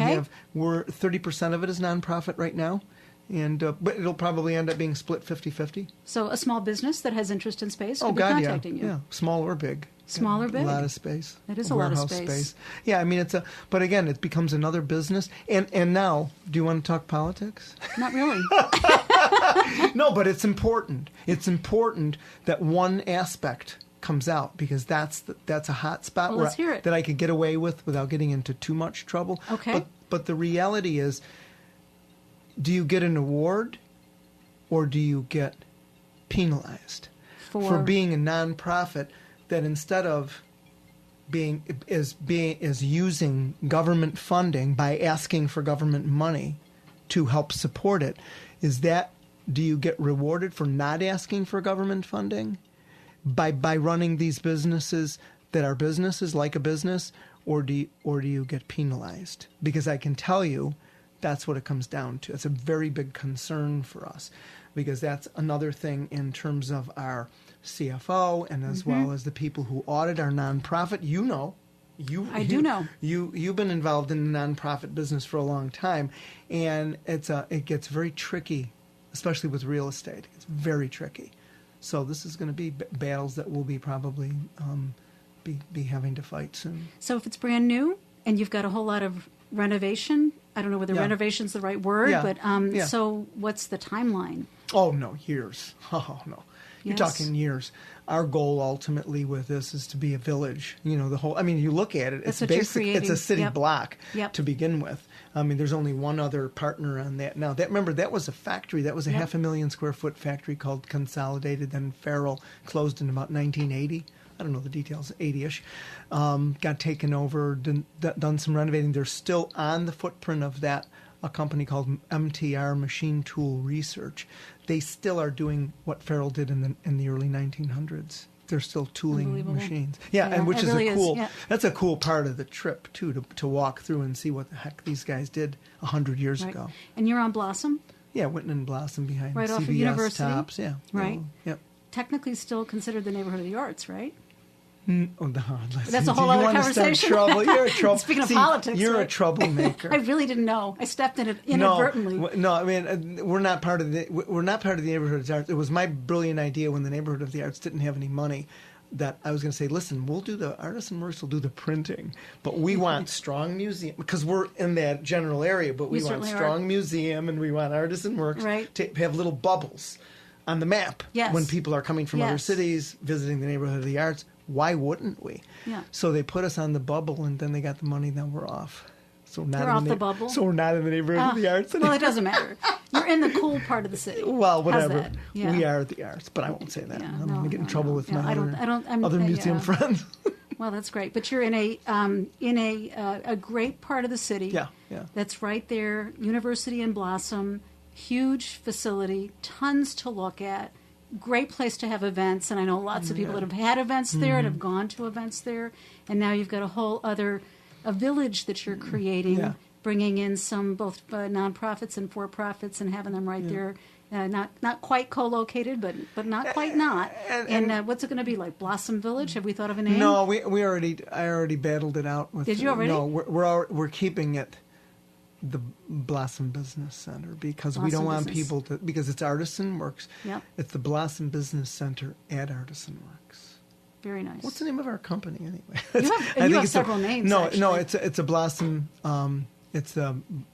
we're 30% of it is nonprofit right now. And but it'll probably end up being split 50-50. So a small business that has interest in space could be contacting you. Yeah, small or big. Small or big. A lot of space. That is a lot of space. Yeah, I mean but again, it becomes another business. And now, do you want to talk politics? Not really. No, but it's important. It's important that one aspect comes out because that's a hot spot that I could get away with without getting into too much trouble. Okay. But the reality is, do you get an award or do you get penalized for being a nonprofit that instead of using government funding by asking for government money to help support it? Do you get rewarded for not asking for government funding by running these businesses that are businesses like a business, or do you get penalized? Because I can tell you, that's what it comes down to. It's a very big concern for us because that's another thing in terms of our CFO and as well as the people who audit our nonprofit. I do know. You've been involved in the nonprofit business for a long time, and it gets very tricky, especially with real estate. It's very tricky. So this is going to be battles that we'll be probably be having to fight soon. So if it's brand new and you've got a whole lot of renovation, I don't know whether renovation's the right word, but so what's the timeline? Oh, no, years. Oh, no. You're talking years. Our goal ultimately with this is to be a village. You know, the whole, I mean, you look at it, it's a city block to begin with. I mean, there's only one other partner on that. Now, remember, that was a factory. That was a 500,000 square foot factory called Consolidated. Then Farrell closed in about 1980. I don't know the details, 80-ish. Got taken over, done some renovating. They're still on the footprint of that, a company called MTR, Machine Tool Research. They still are doing what Farrell did in the early 1900s. They're still tooling machines. Yeah, and which is that's a cool part of the trip too, to walk through and see what the heck these guys did 100 years ago. And you're on Blossom? Yeah, Whitten and Blossom behind right CVS off of University. Tops. Yeah, right. Yep. Technically, still considered the neighborhood of the arts, right? That's a whole other conversation. You're a trouble. Speaking of politics, you're a troublemaker. I really didn't know. I stepped in it inadvertently. No, I mean we're not part of the neighborhood of the arts. It was my brilliant idea when the neighborhood of the arts didn't have any money that I was going to say, listen, we'll do the ARTISANworks, will do the printing, but we want strong museum because we're in that general area. But we want strong museum and we want ARTISANworks to have little bubbles on the map when people are coming from other cities visiting the neighborhood of the arts. Why wouldn't we? Yeah. So they put us on the bubble, and then they got the money. Now we're off. So we're off the bubble. So we're not in the neighborhood of the arts anymore. Well, it doesn't matter. You're in the cool part of the city. Well, whatever. We are the arts, but I won't say that. I'm going to get in trouble with my other museum friends. Well, that's great. But you're in a great part of the city. Yeah. That's right there. University and Blossom, huge facility, tons to look at. Great place to have events, and I know lots of people that have had events there and have gone to events there, and now you've got a whole other village that you're creating, bringing in some both nonprofits and for-profits and having them right there, not quite co-located, but not quite not. And what's it going to be like? Blossom Village? Have we thought of a name? No, I already battled it out with. Did you already? No, we're keeping it the Blossom Business Center because we don't want people to, because it's ARTISANworks. Yep. It's the Blossom Business Center at ARTISANworks. Very nice. What's the name of our company anyway? You have several names. No, it's a Blossom. It's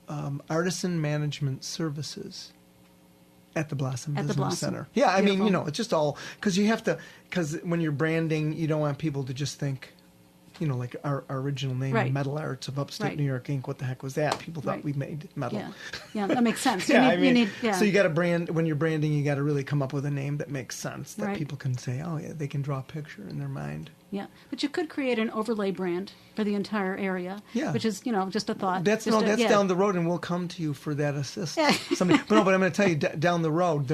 Artisan Management Services at the Blossom Business Center. Yeah, I mean, it's just all because you have to, because when you're branding, you don't want people to just think, like our original name, Metal Arts of Upstate New York Inc. What the heck was that? People thought we made metal. Yeah, that makes sense. So you got to brand, when you're branding, you got to really come up with a name that makes sense, that people can say, oh yeah, they can draw a picture in their mind. Yeah, but you could create an overlay brand for the entire area, which is, just a thought. That's down the road, and we'll come to you for that assist. But I'm going to tell you, down the road,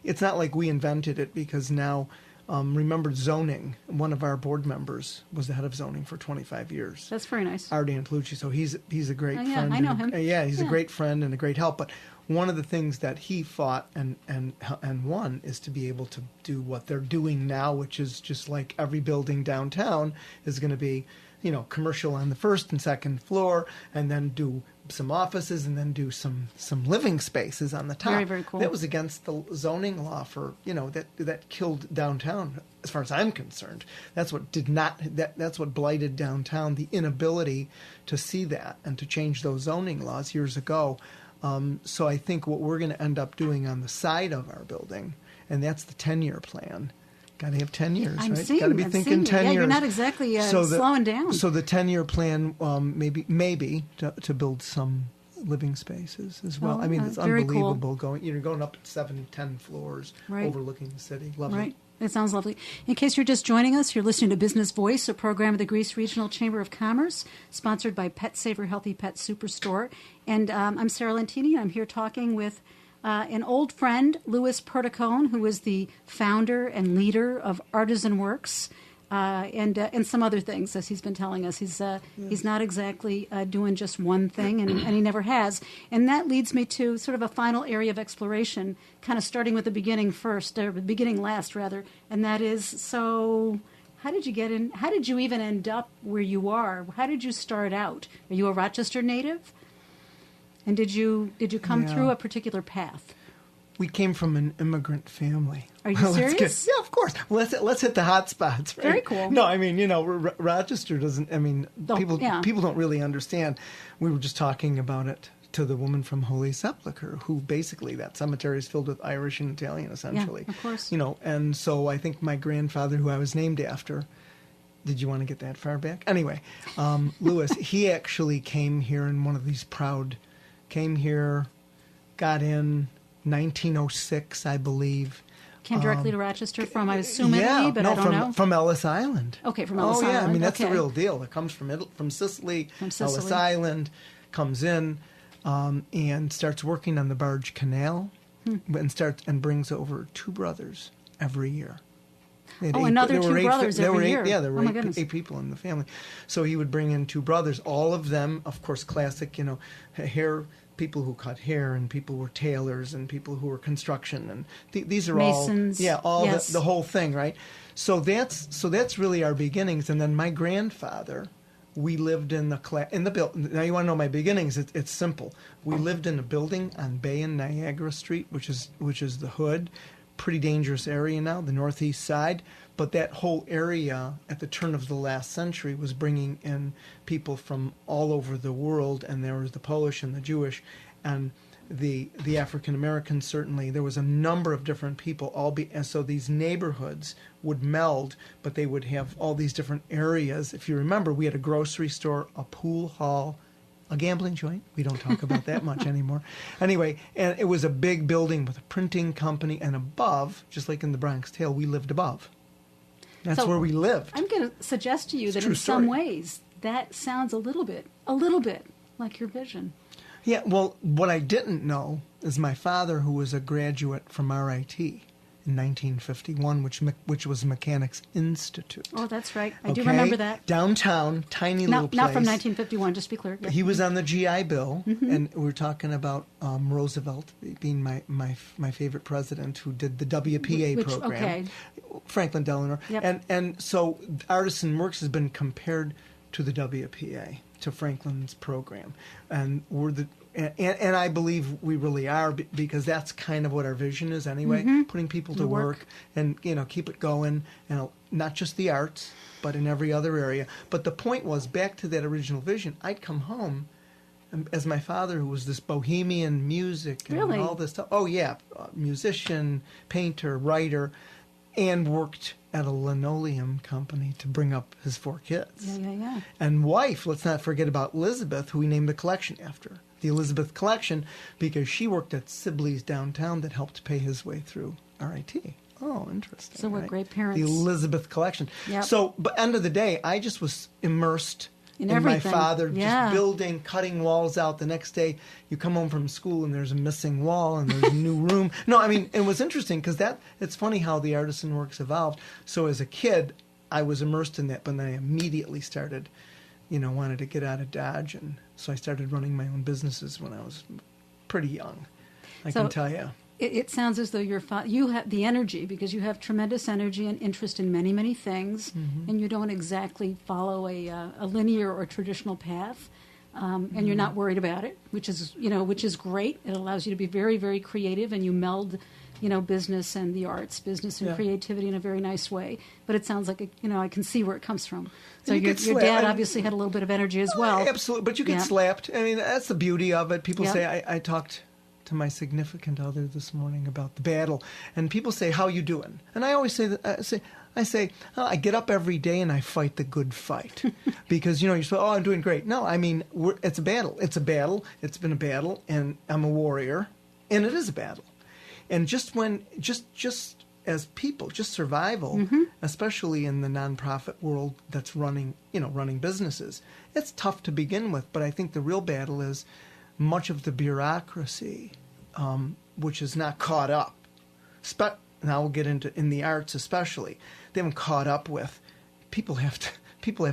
it's not like we invented it, because now, remember zoning. One of our board members was the head of zoning for 25 years. That's very nice. Artie Antlucci. So he's a great friend. I know him. He's a great friend and a great help. But one of the things that he fought and won is to be able to do what they're doing now, which is just like every building downtown is going to be, commercial on the first and second floor, and then do some offices, and then do some living spaces on the top. Very, very cool. That was against the zoning law for, that killed downtown, as far as I'm concerned. That's what that's what blighted downtown, the inability to see that and to change those zoning laws years ago. So I think what we're going to end up doing on the side of our building, and that's the 10-year plan. Got to have 10 years, right? Got to be thinking 10 years. You're not exactly slowing down. So the 10-year plan, maybe to build some living spaces as well. I mean, it's unbelievable. Cool. Going up 7, 10 floors, overlooking the city. Lovely. Right. It sounds lovely. In case you're just joining us, you're listening to Business Voice, a program of the Greece Regional Chamber of Commerce, sponsored by Pet Saver Healthy Pet Superstore. And I'm Sarah Lentini, and I'm here talking with an old friend, Louis Perticone, who is the founder and leader of ARTISANworks, and some other things, as he's been telling us. He's not exactly doing just one thing, and he never has. And that leads me to sort of a final area of exploration, kind of starting with the beginning first, or the beginning last, rather. And that is, so how did you get in? How did you even end up where you are? How did you start out? Are you a Rochester native? And did you come through a particular path? We came from an immigrant family. Are you serious? Yeah, of course. Let's hit the hot spots. Right? Very cool. No, I mean, Rochester doesn't. I mean, people don't really understand. We were just talking about it to the woman from Holy Sepulchre, who basically that cemetery is filled with Irish and Italian, essentially. Yeah, of course. And so I think my grandfather, who I was named after. Did you want to get that far back? Anyway, Lewis, he actually came here in one of these came here, got in 1906, I believe. Came directly to Rochester from, I assume, Italy, but I don't know. From Ellis Island. Okay, from Ellis Island. Oh, yeah, I mean, that's the real deal. It comes from Sicily, Ellis Island, comes in and starts working on the barge canal and brings over 2 brothers every year. Another 2 brothers every year. Yeah, there were 8 people in the family. So he would bring in 2 brothers, all of them, of course, classic, hair, people who cut hair, and people who were tailors, and people who were construction, and these are Masons. The whole thing, right? So that's really our beginnings. And then my grandfather, we lived in the building. Now you want to know my beginnings? It's simple. We lived in a building on Bay and Niagara Street, which is the Hood. Pretty dangerous area now, the northeast side, but that whole area at the turn of the last century was bringing in people from all over the world, and there was the Polish and the Jewish and the African Americans. Certainly there was a number of different people, and so these neighborhoods would meld, but they would have all these different areas. If you remember, we had a grocery store, a pool hall, a gambling joint. We don't talk about that much anymore. Anyway, and it was a big building with a printing company, and above, just like in the Bronx Tale, we lived above. That's where we lived. I'm going to suggest to you that in some ways that sounds a little bit like your vision. Yeah, well, what I didn't know is my father, who was a graduate from RIT in 1951, which was Mechanics Institute. Oh, that's right. I do remember that. Downtown, tiny little place. Not from 1951, just to be clear. He was on the GI Bill, and we're talking about Roosevelt being my favorite president, who did the WPA program. Okay. Franklin Delano. Yep. And so ARTISANworks has been compared to the WPA, to Franklin's program. And and I believe we really are, because that's kind of what our vision is anyway, putting people to work and, keep it going, and not just the arts, but in every other area. But the point was, back to that original vision, I'd come home as my father, who was this bohemian music and all this stuff. Oh, yeah, musician, painter, writer, and worked at a linoleum company to bring up his 4 kids. Yeah. And wife, let's not forget about Elizabeth, who we named the collection after. The Elizabeth Collection, because she worked at Sibley's downtown that helped pay his way through RIT. Oh, interesting. So we're great parents. The Elizabeth Collection. Yep. So, but end of the day, I just was immersed in my father, just building, cutting walls out. The next day, you come home from school and there's a missing wall and there's a new room. No, I mean, it was interesting because it's funny how the ARTISANworks evolved. So as a kid, I was immersed in that, but then I immediately started, wanted to get out of Dodge, and so I started running my own businesses when I was pretty young. I can tell you. It sounds as though you have the energy, because you have tremendous energy and interest in many, many things, and you don't exactly follow a linear or traditional path, and you're not worried about it, which is great. It allows you to be very, very creative, and you meld, business and the arts, business and creativity in a very nice way. But it sounds like, I can see where it comes from. So your dad obviously had a little bit of energy as well. Absolutely, but you get slapped. I mean, that's the beauty of it. People say, I talked to my significant other this morning about the battle, and people say, "How you doing?" And I always say that I say, I get up every day and I fight the good fight, because you say, "Oh, I'm doing great." No, I mean, it's a battle. It's a battle. It's been a battle, and I'm a warrior, and it is a battle. And just as people, just survival, especially in the nonprofit world that's running businesses, it's tough to begin with. But I think the real battle is much of the bureaucracy, which is not caught up. Now we'll get into in the arts especially. They haven't caught up with. People have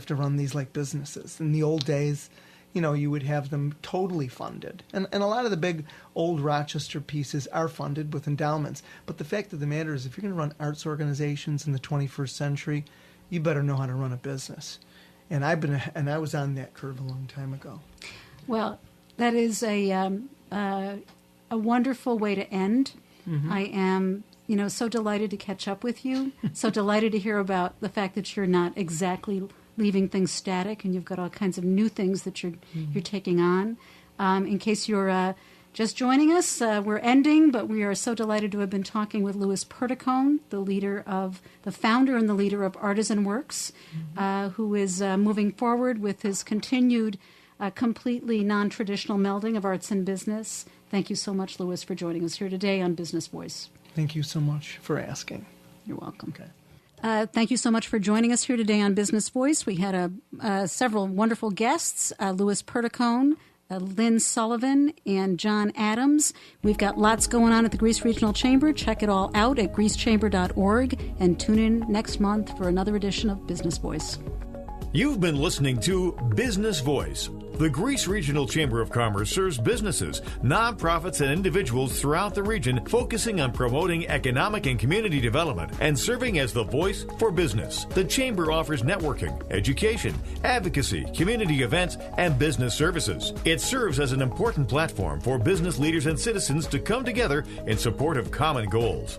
to run these like businesses. In the old days, you would have them totally funded. And a lot of the big old Rochester pieces are funded with endowments. But the fact of the matter is, if you're going to run arts organizations in the 21st century, you better know how to run a business. And I was on that curve a long time ago. Well, that is a wonderful way to end. Mm-hmm. I am, so delighted to catch up with you. So delighted to hear about the fact that you're not exactly leaving things static, and you've got all kinds of new things that you're taking on. In case you're just joining us, we're ending, but we are so delighted to have been talking with Louis Perticone, the founder and the leader of ARTISANworks, who is moving forward with his continued completely non-traditional melding of arts and business. Thank you so much, Louis, for joining us here today on Business Voice. Thank you so much for asking. You're welcome. Okay. Thank you so much for joining us here today on Business Voice. We had several wonderful guests, Louis Perticone, Lynn Sullivan, and John Adams. We've got lots going on at the Greece Regional Chamber. Check it all out at greecechamber.org, and tune in next month for another edition of Business Voice. You've been listening to Business Voice. The Greece Regional Chamber of Commerce serves businesses, nonprofits, and individuals throughout the region, focusing on promoting economic and community development and serving as the voice for business. The Chamber offers networking, education, advocacy, community events, and business services. It serves as an important platform for business leaders and citizens to come together in support of common goals.